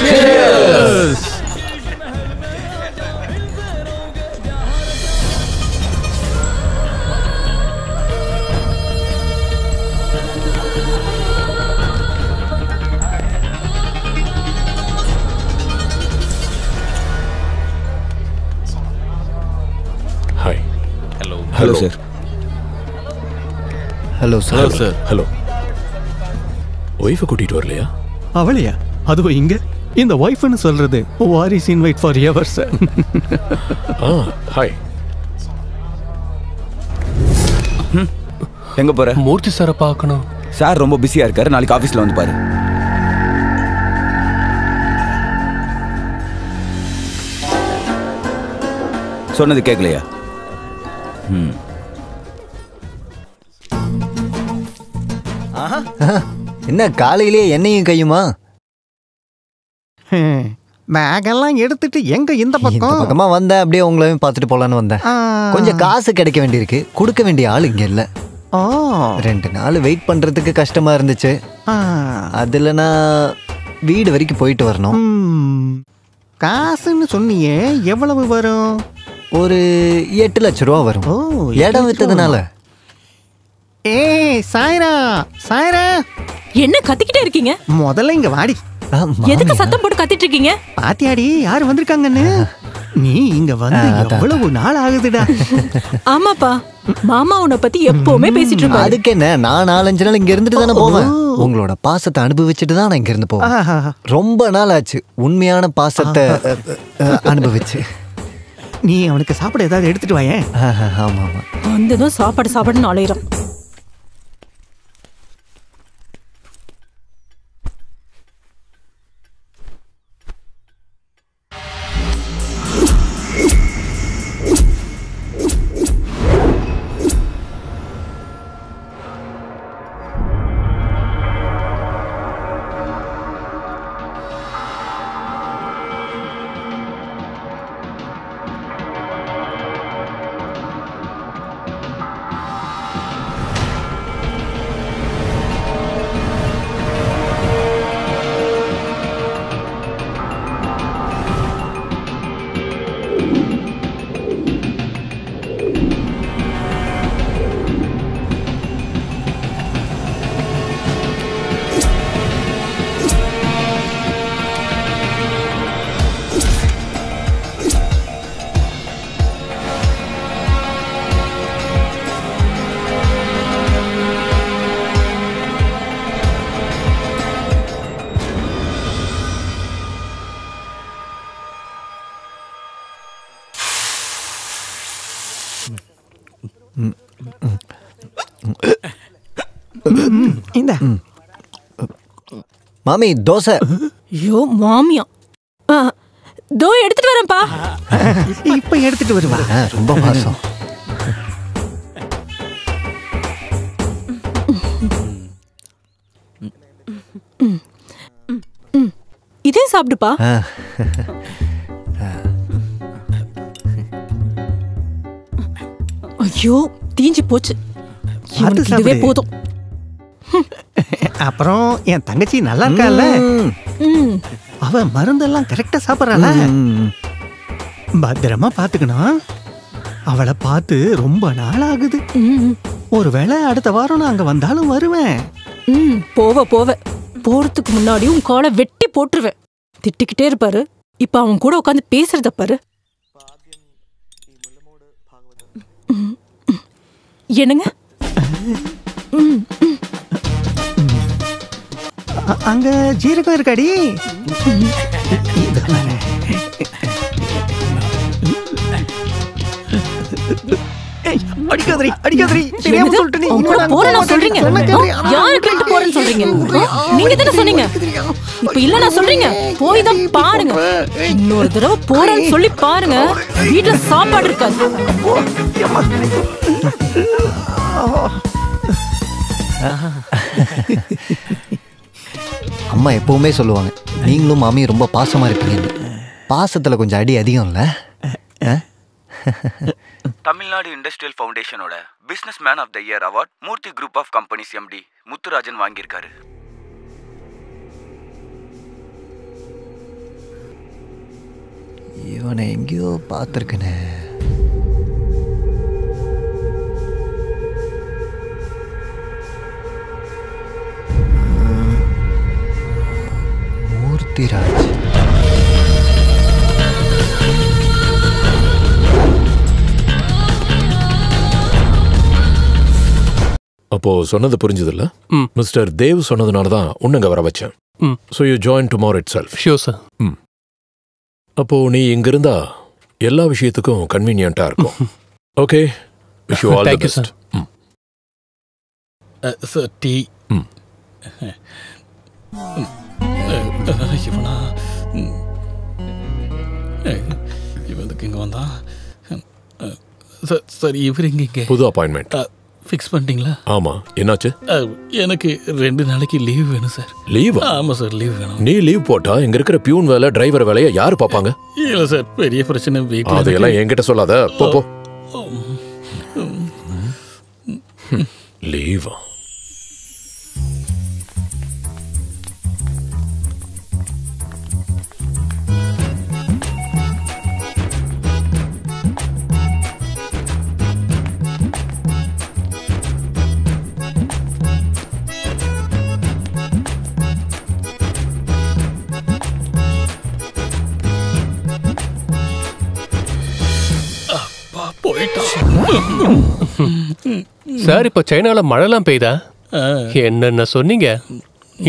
Cheers! Hi. Hello. Hello, sir. Hello sir. Hello, sir. Hello. Wifi கூட்டிட்டு வரலையா? அவளையா? அதுவும் இங்க இந்த ஒய்ஃப்னு சொல்றது Waris invite for ever sir. Hi. எங்க போற? மூர்த்தி சாரை பார்க்கணும். சார் ரொம்ப பிஸியா இருக்காரு, நாளைக்கு ஆபீஸ்ல வந்து பாரு. சொன்னது கேட்கலையா? என்ன காலையிலேயே என்னையும் கையுமா? பேகெல்லாம் எடுத்துட்டு எங்க இந்த இந்த பக்கம் பக்கமா வந்தேன், அப்படியே உங்களையும் பார்த்துட்டு போலான்னு வந்தேன். கொஞ்சம் காசு கிடைக்க வேண்டியிருக்கு, கொடுக்க வேண்டிய ஆள் இங்க இல்ல. 2 நாள் வெயிட் பண்றதுக்கு கஷ்டமா இருந்துச்சு. அதுல நான் வீடு வரைக்கும் போயிட்டு வரணும். காசுன்னு சொன்னியே, எவ்வளவு வரும்? ஒரு 8 லட்சம் ரூபா வரும். இடம் வித்ததுனால. ஏய் சாய்ரா, சாய்ரா, என்ன கத்திக்கிட்டே இருக்கீங்க? முதல்ல இங்க வாடி. எதுக்கு சத்தம் போட்டு கத்திட்டு இருக்கீங்க? பாத்தியாடி யார் வந்திருக்காங்கன்னு? நீ இங்க வந்து எவ்வளவு நாள் ஆகுதுடா? ஆமாப்பா, மாமா உன்னை பத்தி எப்பவுமே பேசிட்டு இருப்பாரு. அதுக்கு என்ன, நான் 4-5 நாள் இங்க இருந்துட்டு தானே போவேன். உங்களோட பாசத்தை அனுபவிச்சுட்டு தான் நான் இங்க இருந்து போவேன். ரொம்ப நாள் ஆச்சு உண்மையான பாசத்தை அனுபவிச்சு. நீ அவனுக்கு சாப்பிட ஏதாவது எடுத்துட்டு வாயேன். ஆமா ஆமா, வந்ததும் சாப்பாடு சாப்பாடுன்னு அலையிறான். இந்த மாமி தோசை. ஐயோ மாமியா, தோ எடுத்துட்டு வரேன்ப்பா. இப்ப எடுத்துட்டு வருவா. ரொம்ப மாசம். இதே சாப்பிடுப்பா. ஐயோ தீஞ்சு போச்சு. இவனுக்கு இதுவே போதும். அப்புறம் என் தங்கச்சி நல்லா இருக்கால, அவ மருந்தெல்லாம் கரெக்டா சாப்பிடறாள. பத்திரமா பாத்துக்கணும். அவளை பார்த்து ரொம்ப நாள் ஆகுது. ஒருவேளை அடுத்த வாரம் நான் அங்க வந்தாலும் வருவேன். போவ போறதுக்கு முன்னாடி உன் காலை வெட்டி போட்டுருவேன். திட்டிக்கிட்டே இருப்பாரு. இப்ப அவன் கூட உட்காந்து பேசுறத பாரு. என்னங்க? அங்க ஜீரகம் இருக்காடி. அடிக்காதரி தெரியாம சொல்லிட்டு சொல்றீங்க. யாரு கேட்டு போறேன்னு சொல்றீங்க? நீங்க தானே சொன்னீங்க. இப்ப இல்ல நான் சொல்றீங்க. போய் தான் பாருங்க. இன்னொரு தடவை போறேன்னு சொல்லி பாருங்க. வீட்டுல சாப்பாடு இருக்காது. அம்மா எப்பவுமே சொல்லுவாங்க, நீங்களும் மாமியும் ரொம்ப பாசமா இருப்பீங்க. பாசத்துல கொஞ்சம் அடி அதிகம் இல்ல? Tamil Nadu industrial ஃபவுண்டேஷனோட business man of the year award Murthy group of companies empty Muthurajan வாங்கியிருக்காரு. இவனை எங்கேயோ பார்த்துருக்கனே. மூர்த்திராஜ். அப்போ சொன்னது புரிஞ்சதில்ல? மிஸ்டர் தேவ் சொன்னதுனால தான் உன்னங்க வர வச்சேன். So you join tomorrow itself. Sure sir. அப்போ நீ இங்க இருந்தா எல்லா விஷயத்துக்கும் கன்வீனியன்ட்டா இருக்கும். Okay, wish you all the best. Sir tea. இவனா இவனுக்கு இங்க வந்தா சார் இவர் இங்க புது அப்பாயின்மெண்ட் ஃபிக்ஸ் பண்ணிட்டீங்களா? ஆமா, என்னாச்சு? எனக்கு 2 நாளைக்கு லீவ் வேணும் சார். லீவ்? ஆமா சார், லீவ் வேணும். நீ லீவ் போட்டா இங்க இருக்கிற பியூன் வேலை, டிரைவர் வேலையை யாரு பாப்பாங்க? இல்ல சார், பெரிய பிரச்சனை வீட்டுல. அதெல்லாம் என்கிட்ட சொல்லாத. போ. லீவா? சார் இப்ப சைனால மழைலாம் பெய்தா? என்னென்ன சொன்னீங்க?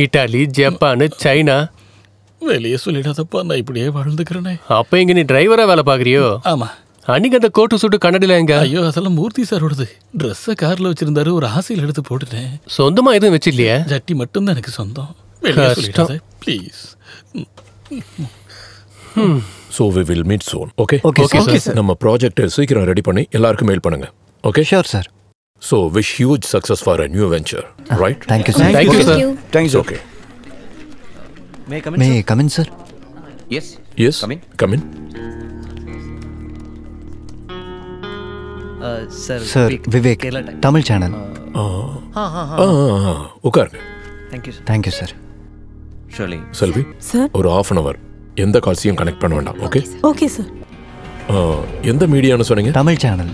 Italy, Japan, China. வெளியே சொல்லிடாதப்பா, நான் இப்படியே வாழ்ந்துக்கிறேனே. அப்ப இங்க நீ டிரைவரா வேலை பாக்குறியோ? ஆமா. அன்னைக்கு அந்த கோட்டு சுட்டு கண்ணடில எங்க? ஐயோ, அதெல்லாம் மூர்த்தி சாரோடது. ட்ரெஸ்ஸை கார்ல வச்சிருந்தாரு, ஒரு ஆசையில் எடுத்து போட்டுட்டேன். சொந்தமா எதுவும் வச்சு இல்லையா? ஜட்டி மட்டும்தான் எனக்கு சொந்தம். வெளியே சொல்லிடாத please. So we will meet soon. Okay? Okay, sir. நம்ம ப்ராஜெக்ட் சீக்கிரம் ரெடி பண்ணி எல்லாருக்கும் மெயில் பண்ணுங்க. Okay? Sure, sir. So wish huge success for a new venture, right? Thank you, sir. Thank you, sir. Thank you, sir. Okay. May I come in, May sir? I come in, sir? Yes. Yes. Come in. Sir, Vivek, Tamil channel. உட்காருங்க. Thank you, sir. Thank you, sir. Surely. செல்வி, ஒரு half an hour எந்த கால்ஸையும் connect பண்ண வேண்டாம். Okay? Okay sir. எந்த மீடியான்னு சொன்னீங்க? Tamil channel.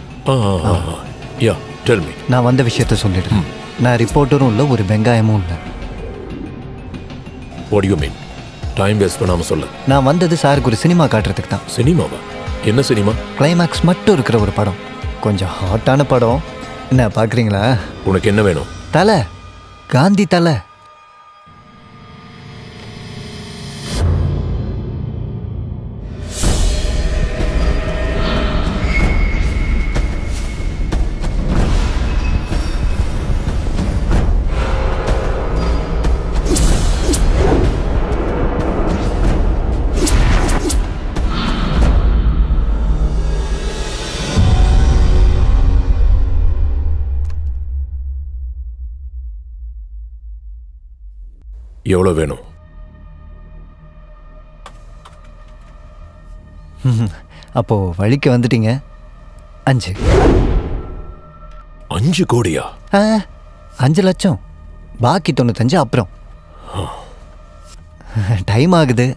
யா, tell me. நான் வந்த விஷயத்தை சொல்லிடுறேன். நான் ரிப்போர்ட்டரும் இல்லை, ஒரு வெங்காயமும் இல்லை. What do you mean? Time waste பண்ணாம சொல்லு. நான் வந்தது சாருக்கு ஒரு சினிமா காட்டுறதுக்கு தான். சினிமாவா? என்ன சினிமா? கிளைமேக்ஸ் மட்டும் இருக்கிற ஒரு படம். கொஞ்சம் ஹாட்டான படம். என்ன பார்க்குறீங்களா? உனக்கு என்ன வேணும்? தலை, காந்தி தலை. எவ்வளோ வேணும்? அப்போ வழிக்கு வந்துட்டீங்க. 5. 5 கோடியா? 5 லட்சம், பாக்கி 95 அப்புறம். டைம் ஆகுது.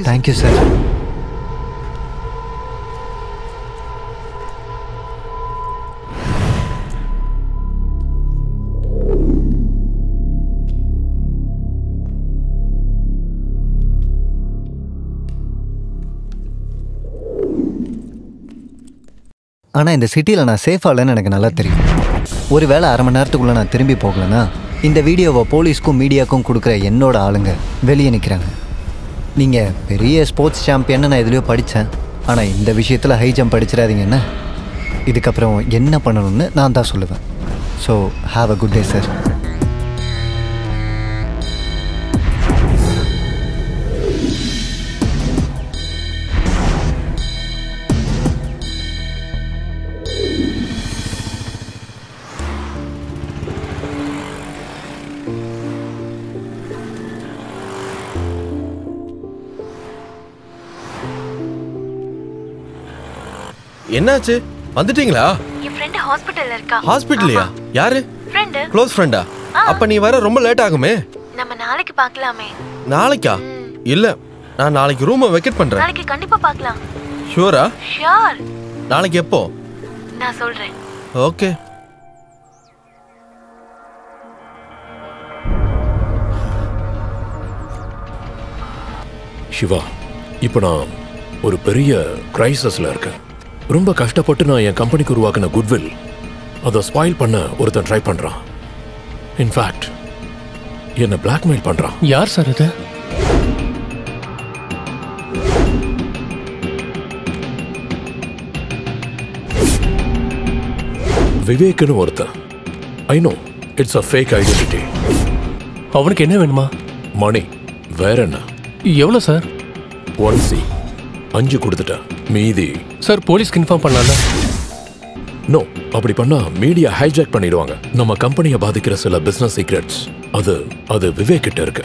Thank you sir. ஆனால் இந்த சிட்டியில் நான் சேஃபாக இல்லைன்னு எனக்கு நல்லா தெரியும். ஒரு வேளை அரை மணி நேரத்துக்குள்ளே நான் திரும்பி போகலன்னா இந்த வீடியோவை போலீஸ்க்கும் மீடியாவுக்கும் கொடுக்குற என்னோட ஆளுங்க வெளியே நிற்கிறாங்க. நீங்கள் பெரிய ஸ்போர்ட்ஸ் சாம்பியன்னு நான் எதுலையோ படித்தேன், ஆனால் இந்த விஷயத்தில் ஹை ஜம்ப் அடிச்சிடாதீங்கன்னா இதுக்கப்புறம் என்ன பண்ணணும்னு நான் தான் சொல்லுவேன். So have a good day sir. என்னாச்சு? வந்துட்டீங்களா? என் ஃப்ரெண்ட் ஹாஸ்பிடல்ல இருக்கா. ஹாஸ்பிடல்லையா? யாரு? ஃப்ரெண்ட். க்ளோஸ் ஃப்ரெண்டா? அப்ப நீ வர ரொம்ப லேட் ஆகுமே. நம்ம நாளைக்கு பார்க்கலாமே. நாளைக்கா? இல்ல, நான் நாளைக்கு ரூமை வெக்கேட் பண்றேன். நாளைக்கு கண்டிப்பா பார்க்கலாம். ஷூரா? ஷூர். நாளைக்கு எப்போ? நான் சொல்றேன். ஓகே. சிவா, இப்போ நான் ஒரு பெரிய கிரைசிஸ்ல இருக்கேன். ரொம்ப கஷ்டப்பட்டு நான் என் கம்பெனிக்கு உருவாக்கின குட்வில் அதை ஸ்பாயில் பண்ண ஒருத்தன் ட்ரை பண்றான். இன்ஃபேக்ட் என்ன பிளாக்மெயில் பண்றான். யார் சார் இது? விவேக்னு ஒருத்தன். I know it's a fake identity. அவனுக்கு என்ன வேணுமா? மணி. வேற என்ன? எவ்வளோ சார்? 1C. 5 கொடுத்துட்டேன். மீதி சார் போலீஸ்க்கு இன்ஃபார்ம் பண்ணலாம்ல? நோ, அப்படி பண்ணா மீடியா ஹைஜாக் பண்ணிடுவாங்க. நம்ம கம்பெனியை பாதிக்கிற சில பிசினஸ் சீக்ரெட்ஸ் அது விவேக் கிட்ட இருக்கு.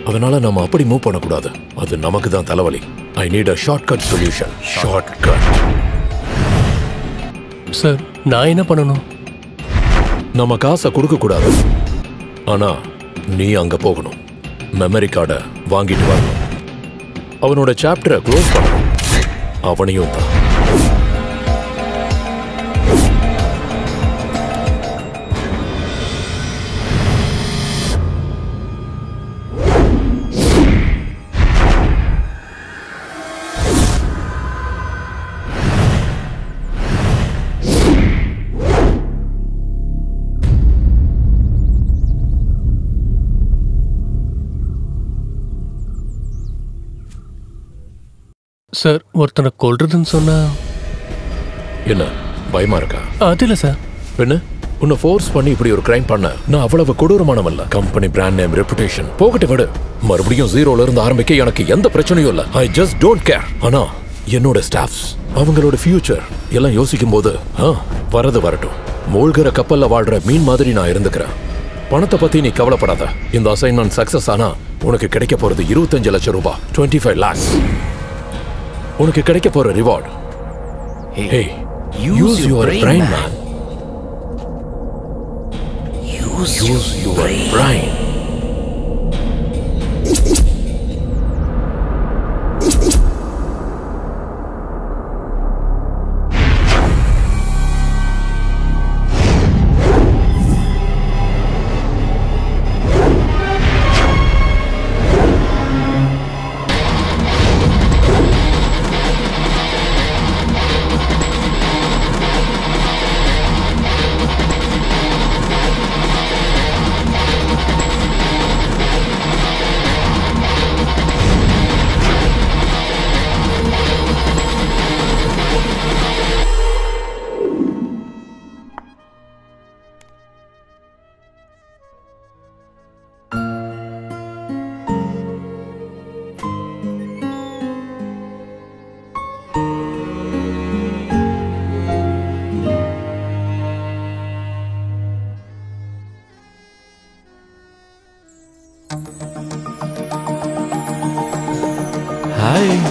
அதனால நம்ம அப்படி மூவ் பண்ணக்கூடாது. அது நமக்கு தான் தலைவலி. I need a shortcut solution. Shortcut. Sir நான் என்ன பண்ணணும்? நம்ம காசை கொடுக்க கூடாது, ஆனா நீ அங்க போகணும். மெமரி கார்டை வாங்கிட்டு வரணும். அவனோட சாப்டரை க்ளோஸ் பண்ணணும். அவனையும் தான். சார் ஒருத்தனை கொல்றதுன்னு சொன்னா என்ன பயமா இருக்கா? அது இல்ல சார். என்ன உன்னை ஃபோர்ஸ் பண்ணி இப்படி ஒரு கிரைம் பண்ண நான் அவ்வளவு கொடூரமானவல்ல. கம்பெனி பிராண்ட் நேம், ரெப்புடேஷன் போகட்டு விடு. மறுபடியும் ஜீரோல இருந்து ஆரம்பிக்க எனக்கு எந்த பிரச்சனையும் இல்லை. I just don't care. ஆனா என்னோட ஸ்டாஃப்ஸ், அவங்களோட ஃபியூச்சர் எல்லாம் யோசிக்கும் போது வரது வரட்டும். மூழ்கிற கப்பல்ல வாழ்ற மீன் மாதிரி நான் இருந்துக்கிறேன். பணத்தை பத்தி நீ கவலைப்படாத. இந்த அசைன்மெண்ட் சக்சஸ் ஆனா உனக்கு கிடைக்க போறது 25 லட்சம் ரூபாய், 25 lakhs. உனக்கு கிடைக்க போற reward. Hey, use your brain, man. Use your brain. Hi.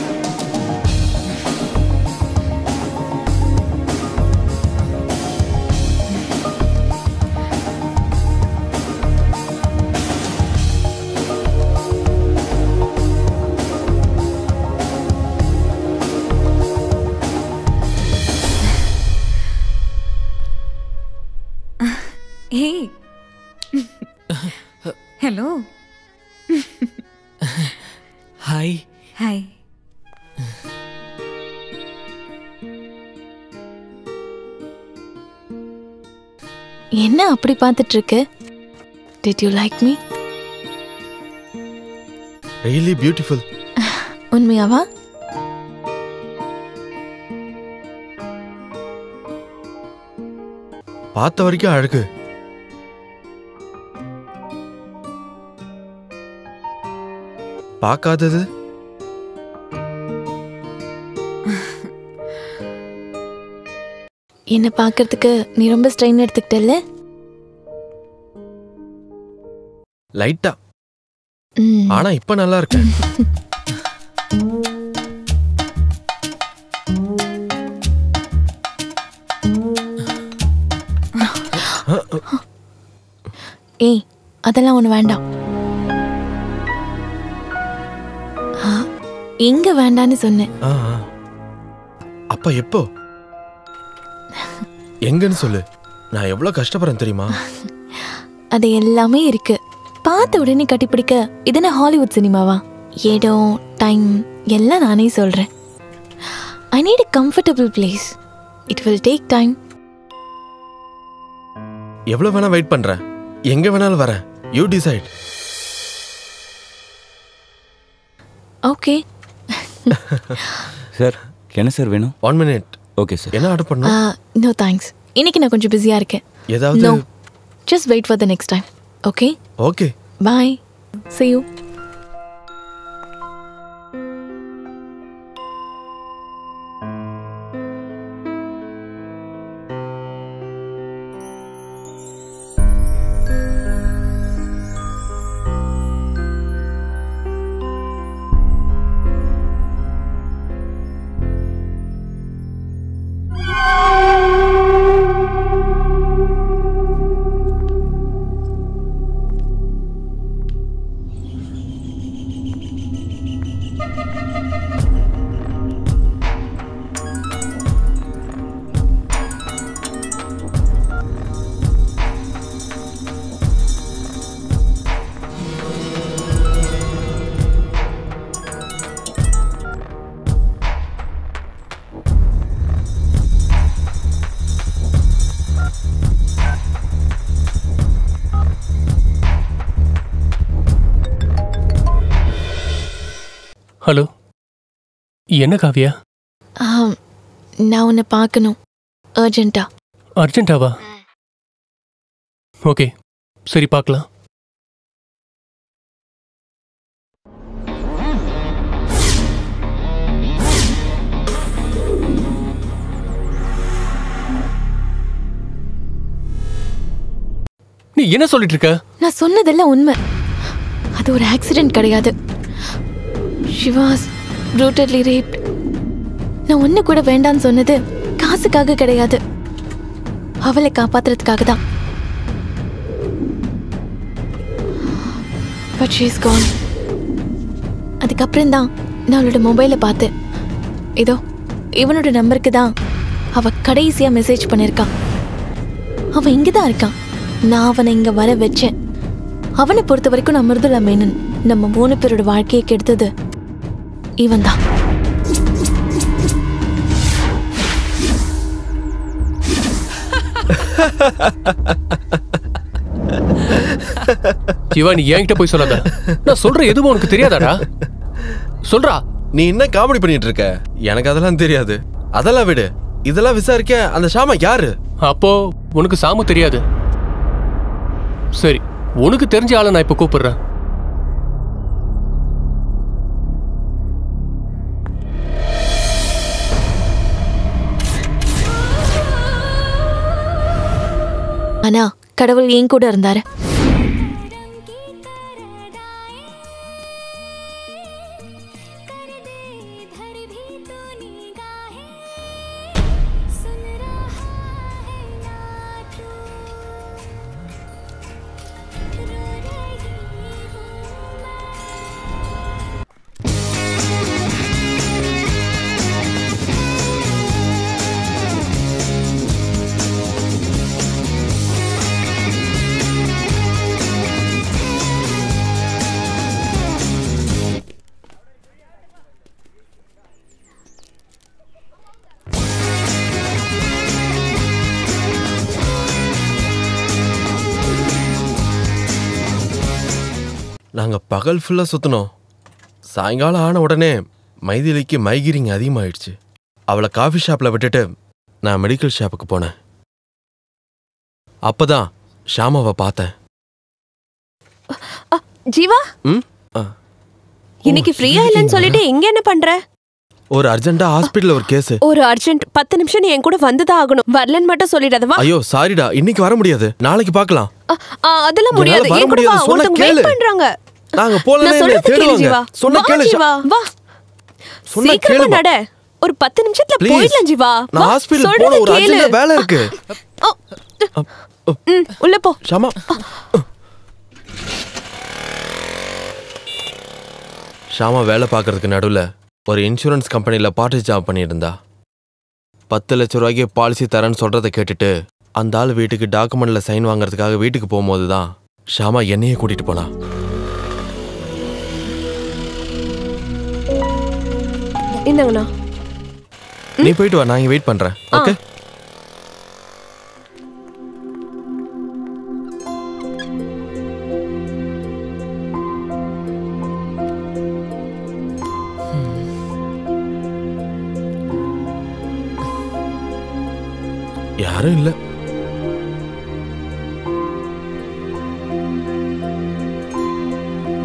Hey. Hello. Hi. Hi. என்ன அப்படி பார்த்துட்டு இருக்கு? Did you like me? Really beautiful. உண்மையாவா? பார்த்த வரைக்கும் அழகு. பார்க்காதது என்ன பார்க்கறதுக்கு நீ ரொம்ப ஸ்ட்ரெயின் எடுத்துக்கிட்டல்ல? லைட்டா. ஆனா இப்ப நல்லா இருக்கு. ஏய், அதெல்லாம் ஒண்ணு வேண்டாம். எங்க வேண்டான்னு சொன்னேன். அப்ப எப்போ? எங்கன்னு சொல்லு. நான் எவ்வளவு கஷ்டப்படுறேன் தெரியுமா? அது எல்லாமே இருக்கு. பார்த்த உடனே கட்டிப்பிடிக்க இதுன ஹாலிவுட் சினிமாவா? இடம், டைம் எல்லாம் நானே சொல்றேன். I need a comfortable place. It will take time. எவ்வளவு வேணா வெயிட் பண்றேன். எங்க வேணாலும் வரேன். You decide. Okay. சார் என்ன சார் வேணும்? 1 minute. Okay sir. என்ன ஆர்டர் பண்ணணும்? No thanks. இன்னைக்கு நான் கொஞ்சம் பிஸியா இருக்கேன். ஏதாவது? No. Just wait for the next time. Okay? Okay. Bye. See you. Hello, என்ன காவியா? நான் உன்னை பார்க்கணும் அர்ஜென்ட்டா. அர்ஜென்ட்டாவா? ஓகே, சரி பார்க்கலாம். நீ என்ன சொல்லிட்டு இருக்க? நான் சொன்னதெல்லாம் உண்மை. அது ஒரு ஆக்சிடென்ட் கிடையாது. She was brutally raped. நான் ஒண்ணு கூட வேண்டான்னு சொன்னது காசுக்காக கிடையாது, அவளை காப்பாத்துறதுக்காக தான். But she's gone. அதுக்கப்புறம் தான் நான் அவளோட மொபைலை பார்த்தேன். இதோ இவனோட நம்பருக்கு தான் அவ கடைசியா மெசேஜ் பண்ணிருக்கான். அவன் இங்கதான் இருக்கான். நான் அவனை இங்க வர வச்சேன். அவனை பொறுத்த வரைக்கும் நான் மிருதுளா மேனன். நம்ம 3 பேரோட வாழ்க்கையை கெடுத்தது இவன் தான். சிவா, நீ என்கிட்ட போய் சொல்லாத. நான் சொல்ற எதுவும் உனக்கு தெரியாதாடா? சொல்றா. நீ என்ன காமெடி பண்ணிட்டு இருக்க? எனக்கு அதெல்லாம் தெரியாது. அதெல்லாம் விடு. இதெல்லாம் விசாரிக்க அந்த ஷாமா யாரு? அப்போ உனக்கு சாமு தெரியாது. சரி, உனக்கு தெரிஞ்ச ஆளை நான் இப்ப கூப்பிடுறேன். ஆனா கடவுள் என் கூட இருந்தாரு. நாங்க பகல் ஃபுல்லா சுத்தினோம். சாயங்காலம் ஆன உடனே மைதிலிக்கு மைக்ரேன் அதிகமாயிடுச்சு. அவளை காஃபி ஷாப்ல விட்டுட்டு நான் மெடிக்கல் ஷாப்புக்கு போனேன். அப்பதான் ஷாமாவை பார்த்தேன். ஜீவா, இன்னைக்கு ஃப்ரீயா இல்லைன்னு சொல்லிட்டு இங்க என்ன பண்ற? ஒரு அர்ஜென்ட்டா ஹாஸ்பிடல்ல ஒரு கேஸ். ஒரு அர்ஜென்ட் 10 நிமிஷம் நீ என் கூட வந்துதான் ஆகணும். வரலன்னு மட்டும் சொல்லிடாதவா? ஐயோ சாரிடா, இன்னைக்கு வர முடியாது, நாளைக்கு பார்க்கலாம். அதெல்லாம் முடியாது. என் கூட வா, ஒருத்தங்க வெயிட் பண்றாங்க. நாங்க போலனே தேடுவாங்க. சொன்னா கேளு ஜீவா, வா. சீக்கிரமா நட. ஒரு 10 நிமிஷத்துல போயிடலாம் ஜீவா. நான் ஹாஸ்பிடல் போற ஒரு அர்ஜென்ட் வேலை இருக்கு. உள்ள போ. ஷாமா. ஷாமா வேலை பார்க்கறதுக்கு நடுவுல ஒரு இன்சூரன்ஸ் கம்பெனில பார்ட் ஜாப் பண்ணியிருந்தா. 10 லட்சம் ரூபாய்க்கு பாலிசி தரேன்னு சொல்றதை கேட்டுட்டு அந்த ஆள் வீட்டுக்கு டாக்குமெண்ட்ல சைன் வாங்குறதுக்காக வீட்டுக்கு போகும்போது தான் ஷாமா என்னையே கூட்டிட்டு போனா. இந்தங்கண்ணா, நீ போயிட்டு வா, நான் இங்க வெயிட் பண்றேன். ஓகே. யாரும் இல்ல.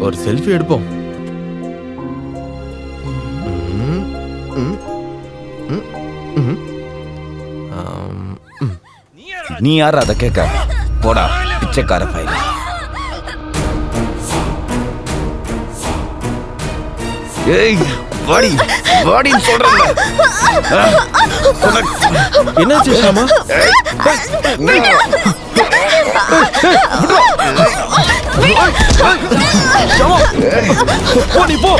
ஒரு செல்ஃபி எடுப்போம். நீ யார் அதை கேட்க? போடா பிச்சைக்கார பையன். ஏய் வாடி வாடின்னு சொல்றேன். என்னாச்சு ஷாமா? போ நீ போ.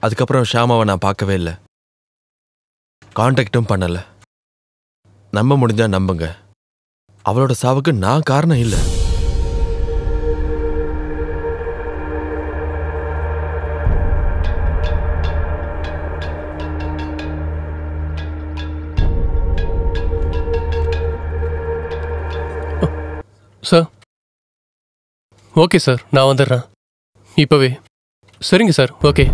அதுக்கப்புறம் ஷாமாவை நான் பார்க்கவே இல்லை, கான்டாக்டும் பண்ணல. நம்ப முடிஞ்சா நம்புங்க, அவளோட சாவுக்கு நான் காரணம் இல்லை. சார் ஓகே சார், நான் வந்துடுறேன் இப்போவே. சரிங்க சார், ஓகே.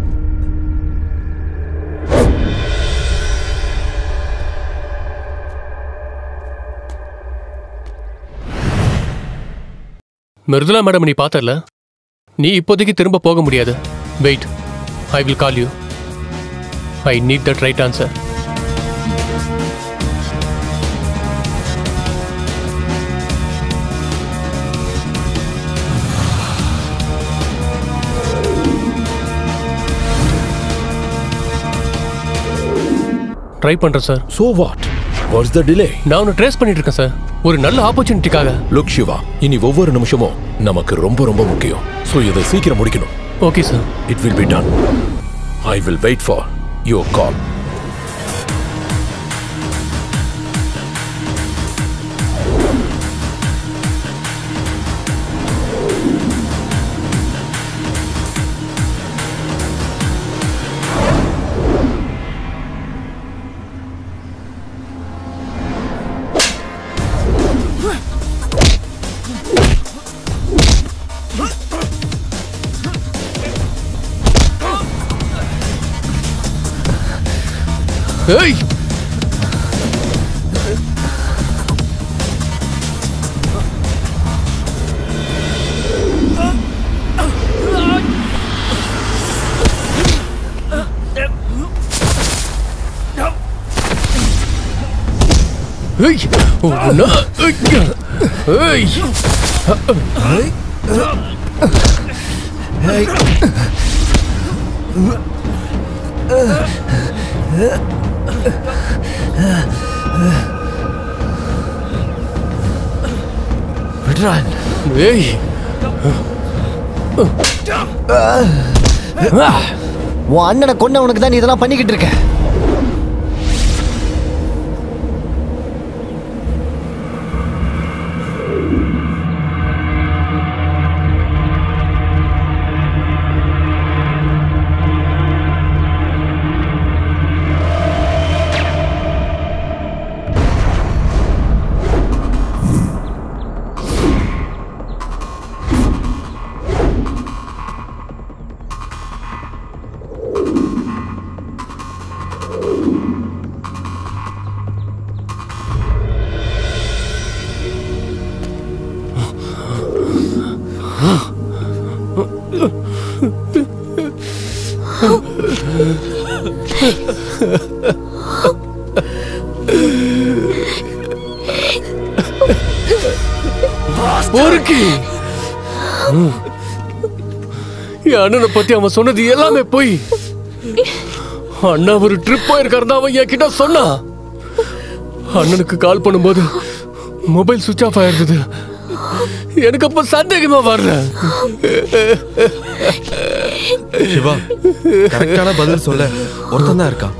மிருதுலா மேடம் நீ பார்த்தல, நீ இப்போதைக்கு திரும்ப போக முடியாது. Wait, I will call you. I need that right answer. Try பண்றேன் sir. So what? What's the delay? நான் உன்னை ட்ரேஸ் பண்ணிட்டு இருக்கேன் சார், ஒரு நல்ல ஆப்பர்ச்சுனிட்டிக்காக. லுக் சிவா, இனி ஒவ்வொரு நிமிஷமும் நமக்கு ரொம்ப ரொம்ப முக்கியம். ஸோ இதை சீக்கிரம் முடிக்கணும். Okay sir. It will be done. I will wait for your call. Hey! Hey! Oh no! Hey! Hey! விடுறான். ஏய் உன் அண்ணனை கொன்னவனுக்கு தான் நீ இதெல்லாம் பண்ணிக்கிட்டு இருக்க. என் அண்ணனை பத்தி அவன் சொன்னது எல்லாமே போய். அண்ணா ஒரு ட்ரிப் போயிருக்காரு அவன் என் கிட்ட சொன்னான். அண்ணனுக்கு கால் பண்ணும்போது மொபைல் சுவிட்ச் ஆஃப் ஆயிருந்தது. எனக்கு அப்ப சந்தேகமா வரல. சிவா, கரெக்டான பதில் சொல்ல ஒருத்தன் தான் இருக்கான்.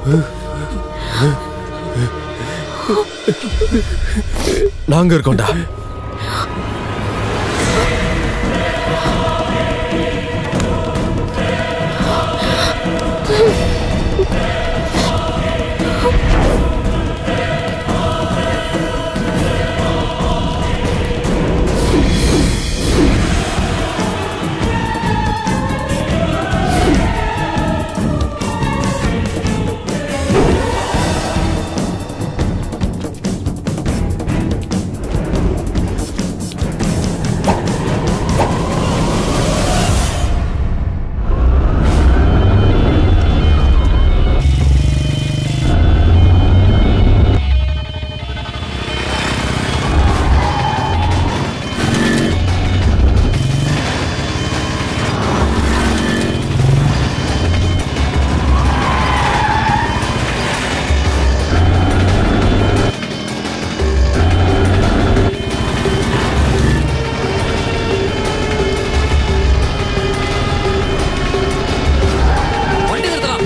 நாங்க இருக்கோம்டா.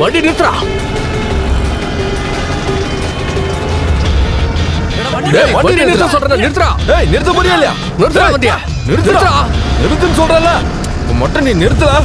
வண்டி நிறுத்துறா. வண்டி நிறுத்த சொல்றேன். நிறுத்துறா. டேய் நிறுத்த முடியல இல்லையா? நிறுத்துறா வண்டியா. நிறுத்துறா. நிறுத்துன்னு சொல்றல. மட்டும் நீ நிறுத்துடா.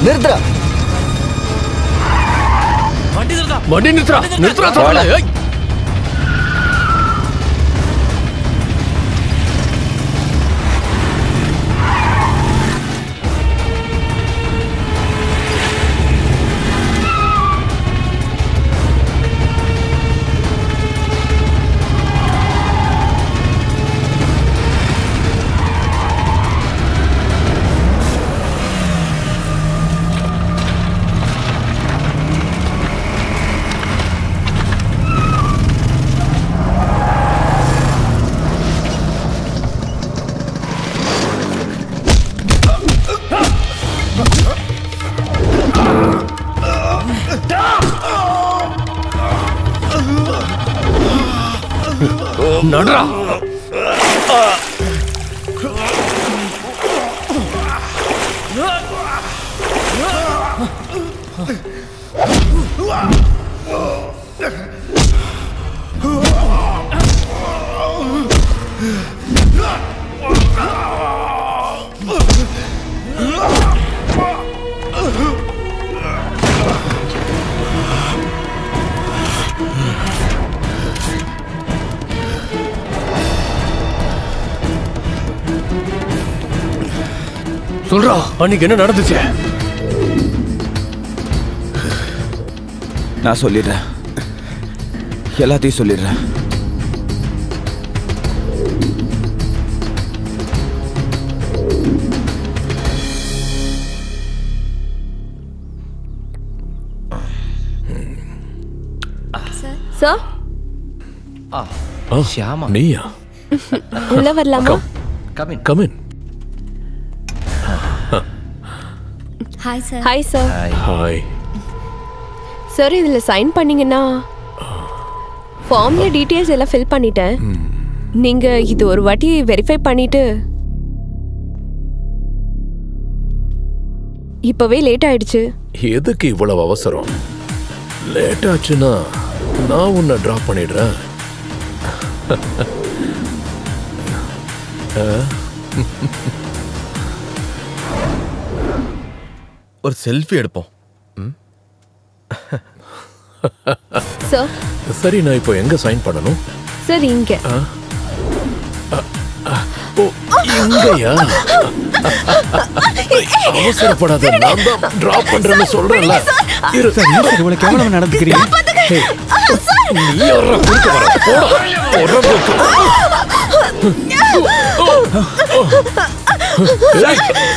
நிறுத்துறா. வண்டி நிறுத்துறா. நிறுத்துறா சொல்றேன். நடரா. சொல்றா, அன்னைக்கு என்ன நடந்துச்சு? நான் சொல்லிடுறேன். எல்லாத்தையும் சொல்லிடுறேன். சார் ஷியாமா, நீயா? உள்ள வரலாமா? Come in. Hi sir. Hi sir. Hi. Sir இதுல சைன் பண்ணீங்கன்னா ஃபார்ம்ல டீடைல்ஸ் எல்லாம் ஃபில் பண்ணிட்டேன். நீங்க இது ஒரு வாட்டி வெரிஃபை பண்ணிட்டு இப்பவே லேட் ஆயிடுச்சு. எதுக்கு இவ்வளவு அவசரம்? லேட் ஆச்சுன்னா நான் உன்னை டிராப் பண்ணிடுறேன். ஒரு செல்ஃபி எடுப்போம். சார் சரி, நான் இப்போ எங்க சைன் பண்ணணும்? சார் இங்க. இங்கயா? அவசரப்படாத, நான் தான் டிராப் பண்றேன்னு சொல்றேன்ல. இரு சார், இவ்வளவு கேவலமா நடந்துக்கிறீங்க. நீ யாரா குறுக்க வர? போடா,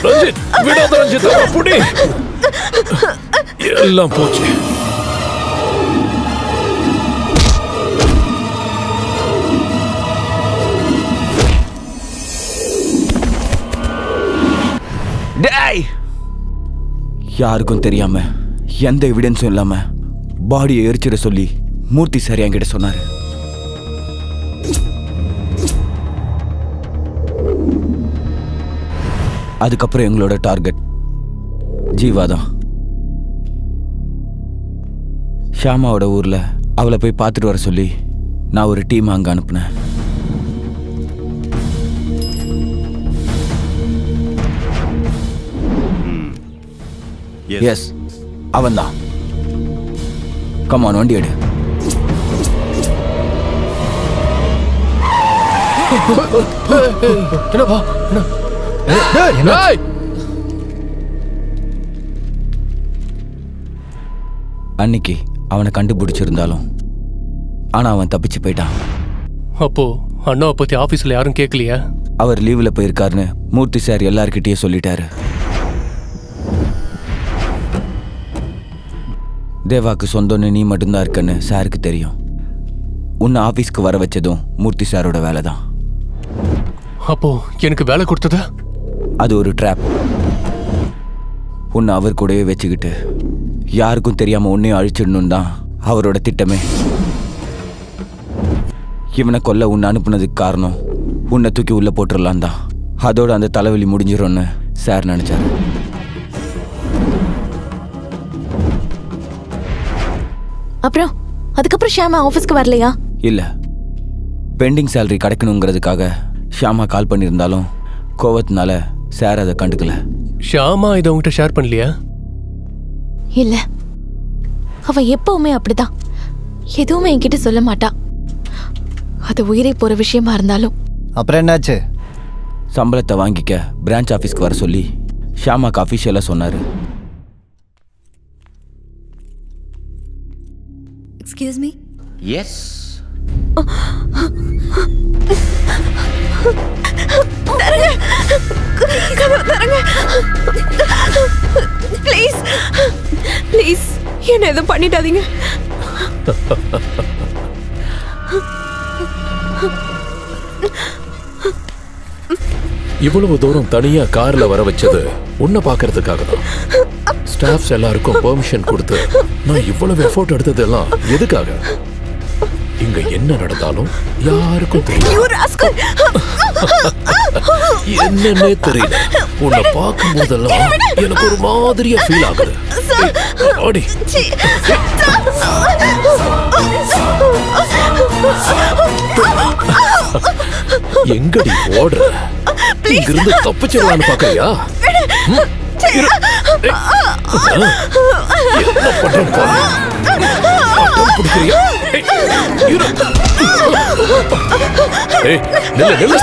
ரஞ்சித், விடாத ரஞ்சித், புடி. எல்லாம் போச்சு. யாருக்கும் தெரியாம எந்த எவிடன்ஸும் இல்லாம பாடியை எரிச்சிட சொல்லி மூர்த்தி சார் என்கிட்ட சொன்னாரு. அதுக்கப்புறம் எங்களோட டார்கெட் ஜீவா தான். ஷியாமாவோட ஊர்ல அவளை போய் பார்த்துட்டு வர சொல்லி நான் ஒரு டீம் அங்க அனுப்புனேன். எஸ், அவன் தான். கமான், வண்டி எடு. அன்னைக்கு அவனை கண்டுபிடிச்சிருந்தாலும் ஆனா அவன் தப்பிச்சு போயிட்டான். அப்போ அண்ணாவை பத்தி ஆபீஸ்ல யாரும் கேட்கலையா? அவர் லீவ்ல போயிருக்காருன்னு மூர்த்தி சார் எல்லார்கிட்டயும் சொல்லிட்டாரு. தேவாக்கு சொந்தம்னு நீ மட்டும்தான் இருக்கன்னு சாருக்கு தெரியும். உன்னை ஆபீஸ்க்கு வர வச்சதும் மூர்த்தி சாரோட வேலை தான். அப்போ எனக்கு வேலை கொடுத்ததா? அது ஒரு ட்ராப். உன்னை அவர் கூடவே வச்சுக்கிட்டு யாருக்கும் தெரியாம உன்னையும் அழிச்சிடணும் தான் அவரோட திட்டமே. இவனை கொல்ல உன்னை அனுப்புனதுக்கு காரணம் உன்னை தூக்கி உள்ள போட்டுடலாம் தான். அதோட அந்த தலைவலி முடிஞ்சிடும்னு சார் நினைச்சாரு. அப்புறம் அதுக்கப்புறம் ஷியாமா ஆபீஸ்க்கு வரலையா? இல்ல, பெண்டிங் சேலரி கிடைக்கணுங்கிறதுக்காக ஷியாமா கால் பண்ணியிருந்தாலும் கோவத்தினால சார் அதை கண்டுக்கல. ஷியாமா இதை உங்ககிட்ட ஷேர் பண்ணலையா? இல்ல, அவ எப்பவுமே அப்படிதான். எதுவுமே என்கிட்ட சொல்ல மாட்டா. அது உயிரை போற விஷயமா இருந்தாலும். அப்புறம் என்னாச்சு? சம்பளத்தை வாங்கிக்க பிரான்ச் ஆஃபீஸ்க்கு வர சொல்லி ஷியாமாக்கு அஃபிஷியலா சொன்னாரு. Excuse me? Yes. Please please என்ன எதுவும் பண்ணிடாதீங்க. இவ்வளவு தூரம் தனியா கார்ல வர வச்சது உன்னை பாக்குறதுக்காக தான். ஸ்டாஃப்ஸ் எல்லாருக்கும் பெர்மிஷன் கொடுத்து நான் இவ்வளவு எஃபோர்ட் எடுத்ததெல்லாம் எதுக்காக? இங்க என்ன நடந்தாலும் யாருக்கும் தெரியும். என்னன்னே தெரியல, உன்னை பார்க்கும் போதெல்லாம் எனக்கு ஒரு மாதிரியா ஃபீல் ஆகுது. ஆடி எங்கடி ஓடுற? இங்கிருந்து தப்பிச்சிடலான்னு பாக்கறியா? என்ன பண்றேன் பாரு. பிடிக்கிறியா? நில்லு நில்லு,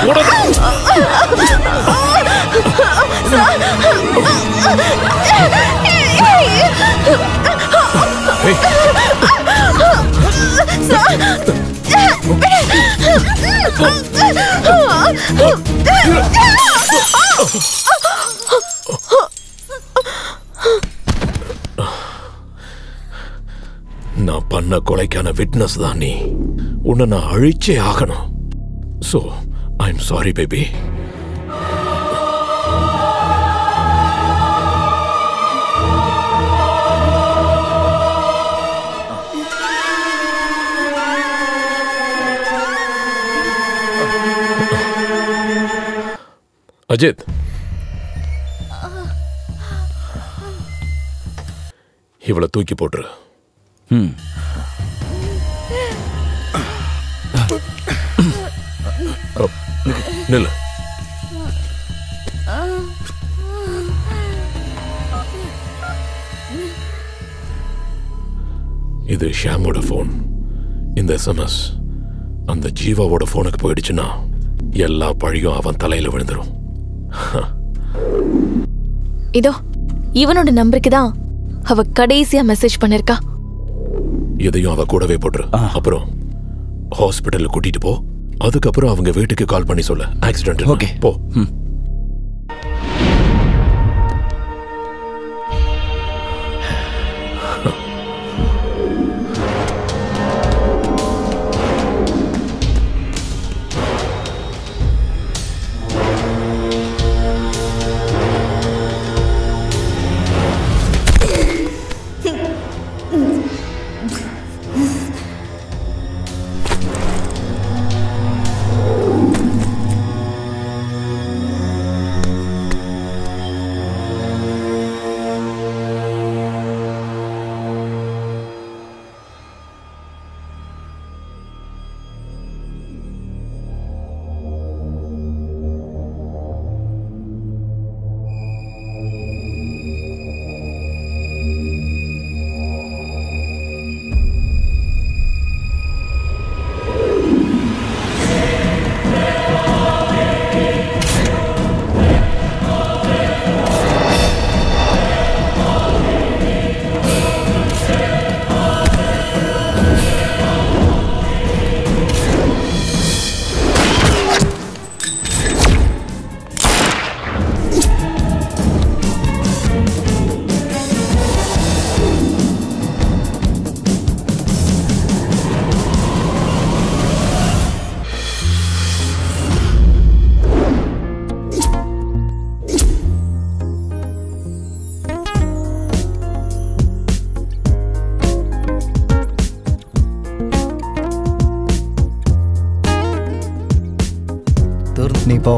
ஓடாத. நான் பண்ண கொலைக்கான விட்னஸ் தான் நீ. உன்னை நான் அழிச்சே ஆகணும். So, I'm sorry, baby. Ajith, இவளை தூக்கி போட்டுரு. நில்லு. இது ஷாமோட போன். இந்த SMS அந்த ஜீவாவோட போனுக்கு போயிடுச்சுன்னா எல்லா பழியும் அவன் தலையில விழுந்துரும். இதோ இவனோட நம்பருக்கு தான் அவ கடைசியா மெசேஜ் பண்ணிருக்கா. இதையும் அவ கூடவே போட்டுரு. அப்புறம் ஹாஸ்பிட்டல்ல கூட்டிட்டு போ. அதுக்கப்புறம் அவங்க வீட்டுக்கு கால் பண்ணி சொல்ல ஆக்சிடென்ட். ஓகே, போ. நீ போ.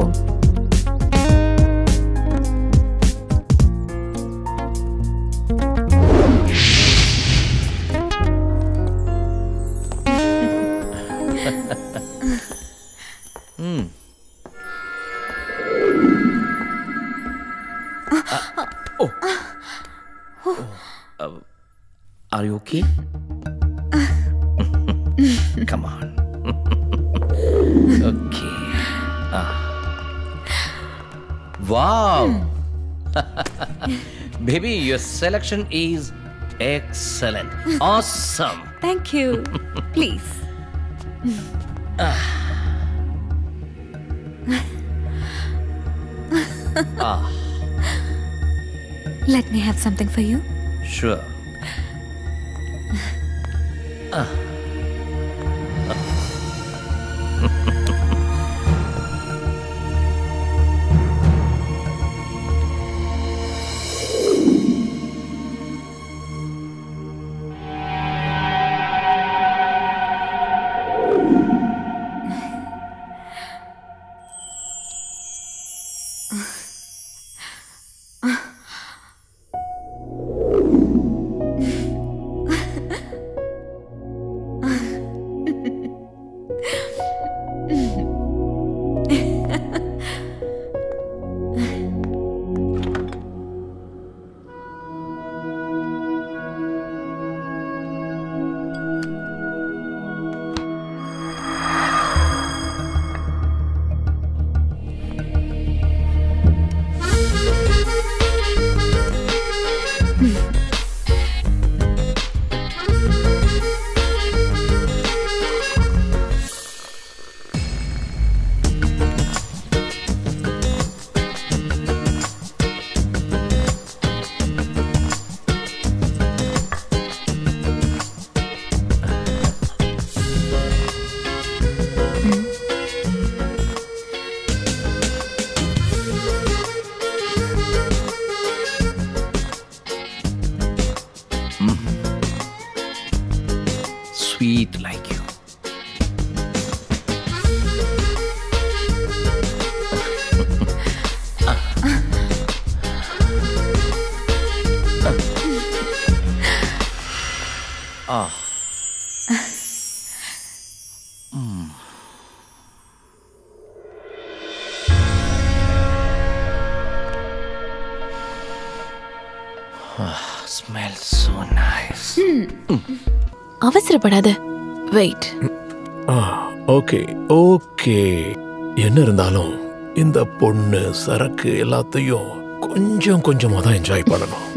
Are you okay? Come on. Okay. Wow. Baby, your selection is excellent. Awesome. Thank you. Please. Let me have something for you. Sure. sweet like you. Smells so nice. அவசரப்படாத. Wait. Okay okay. என்ன இருந்தாலும் இந்த பொண்ணு சரக்கு எல்லாத்தையும் கொஞ்சம் கொஞ்சமா தான் என்ஜாய் பண்ணணும்.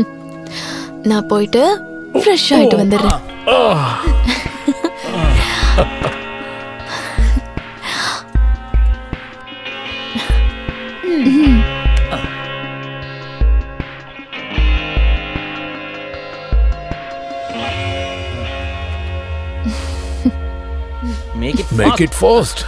நான் போயிட்டு ஃப்ரெஷ் ஆயிட்டு வந்துடுறேன். Make it fast.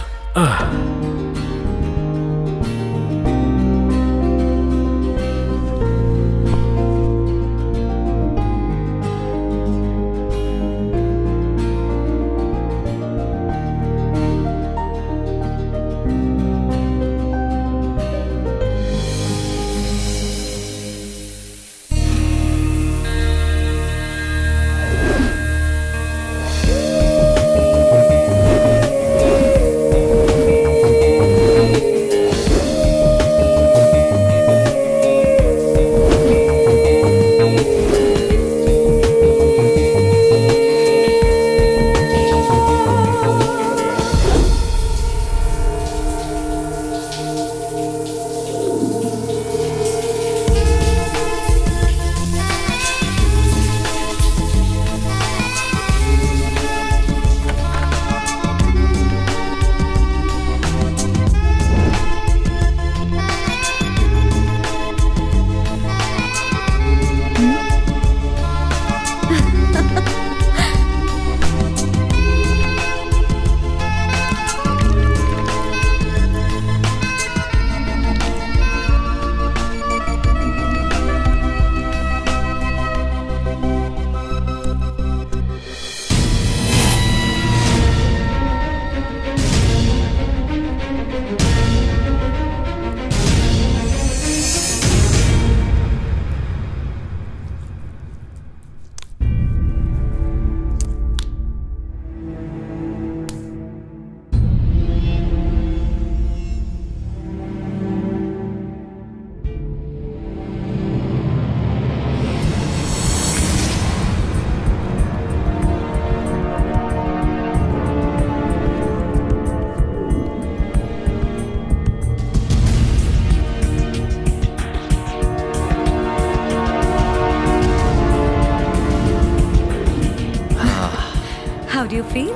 How do you feel?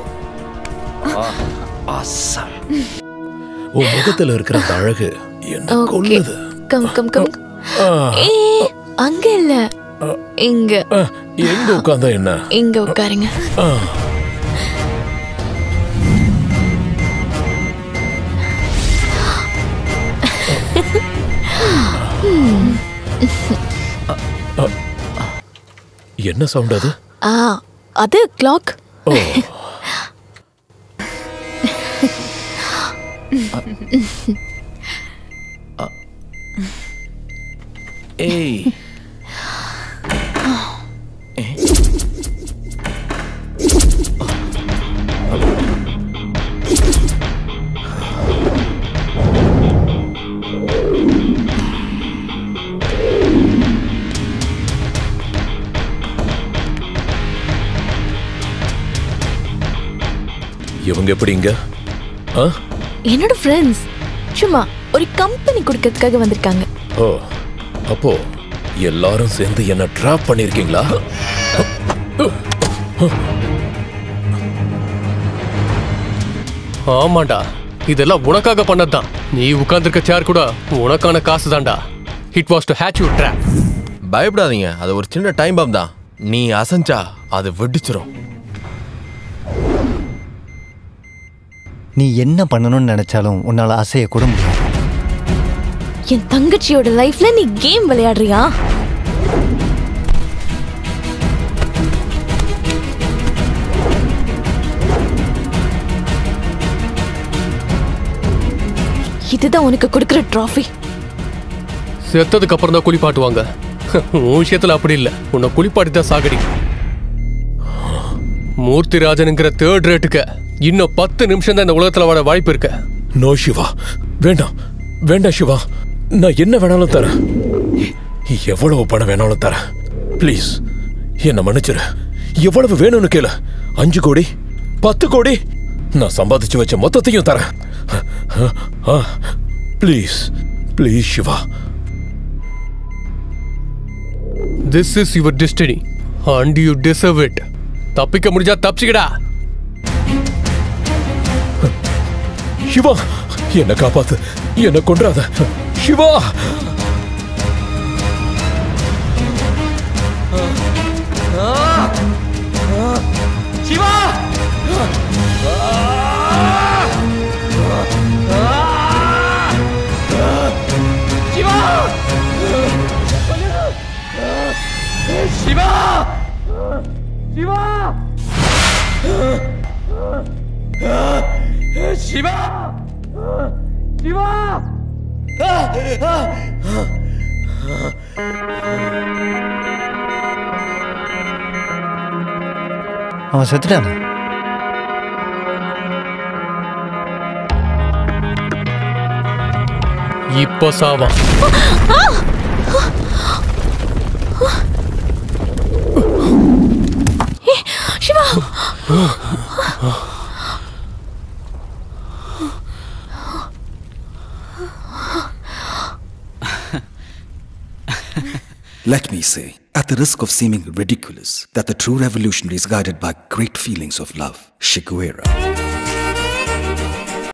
Awesome. உன் முகத்துல இருக்கிற அந்த அழகு என்ன கொல்லுது. Come come come. அங்க இல்ல, இங்க. எங்க உட்கார்ந்தா என்ன? இங்க உட்காருங்க. என்ன சவுண்ட் அது? அது கிளாக். Hey. இவங்க எப்படி இங்க? என்னோட ஃப்ரெண்ட்ஸ் சும்மா ஒரு கம்பெனி கொடுக்கிறதுக்காக வந்திருக்காங்க. ஓ, அப்போ எல்லாரும் சேர்ந்து என்ன ட்ராப் பண்ணிருக்கீங்களா? ஆமாண்டா, இதெல்லாம் உனக்காக பண்ணதுதான். நீ உட்கார்ந்திருக்க சேர் கூட உனக்கான காசு தான்டா. It was to hatch you drop. பயப்படாதீங்க, அது ஒரு சின்ன டைம் பாம் தான். நீ அசஞ்சா அது வெடிச்சிரும். நீ என்ன பண்ணணும்னு நினைச்சாலும் உன்னால அசைய கூட முடியாது. என் தங்கச்சியோட லைஃப்ல நீ கேம் விளையாடுறியா? இதுதான் உனக்கு கொடுக்குற ட்ராஃபி. செத்ததுக்கு அப்புறம் தான் குளிப்பாட்டுவாங்க. உன் விஷயத்துல அப்படி இல்லை, உன்னை குளிப்பாட்டி தான் சாகடி. மூர்த்திராஜனுங்கிற தேர்ட் ரேட்டுக்கு இன்னும் 10 நிமிஷம் தான் இந்த உலகத்துல வாழ வாய்ப்பு இருக்கு. நோ சிவா, வேண்டாம் வேண்டாம் சிவா, நான் என்ன வேணாலும் தரேன், எவ்வளவு பணம் வேணாலும் தரேன். ப்ளீஸ் என்ன மன்னிச்சிரு. எவ்வளவு வேணும்னு கேளு. 5 கோடி 10 கோடி நான் சம்பாதிச்சு வச்ச மொத்தத்தையும் தரேன். Please please Shiva. This is your destiny and you deserve it. தப்பிக்க முடிஞ்சா தப்பிச்சுக்கடா. சிவா என்ன காப்பாத்து, என்ன கொன்றாத சிவா. சிவா சிவா சிவா சிவா சிவா சிவா. அவன் செத்துட்டானா? இப்போ சாவா. Siva Let me say, at the risk of seeming ridiculous, that the true revolutionary is guided by great feelings of love. Che Guevara.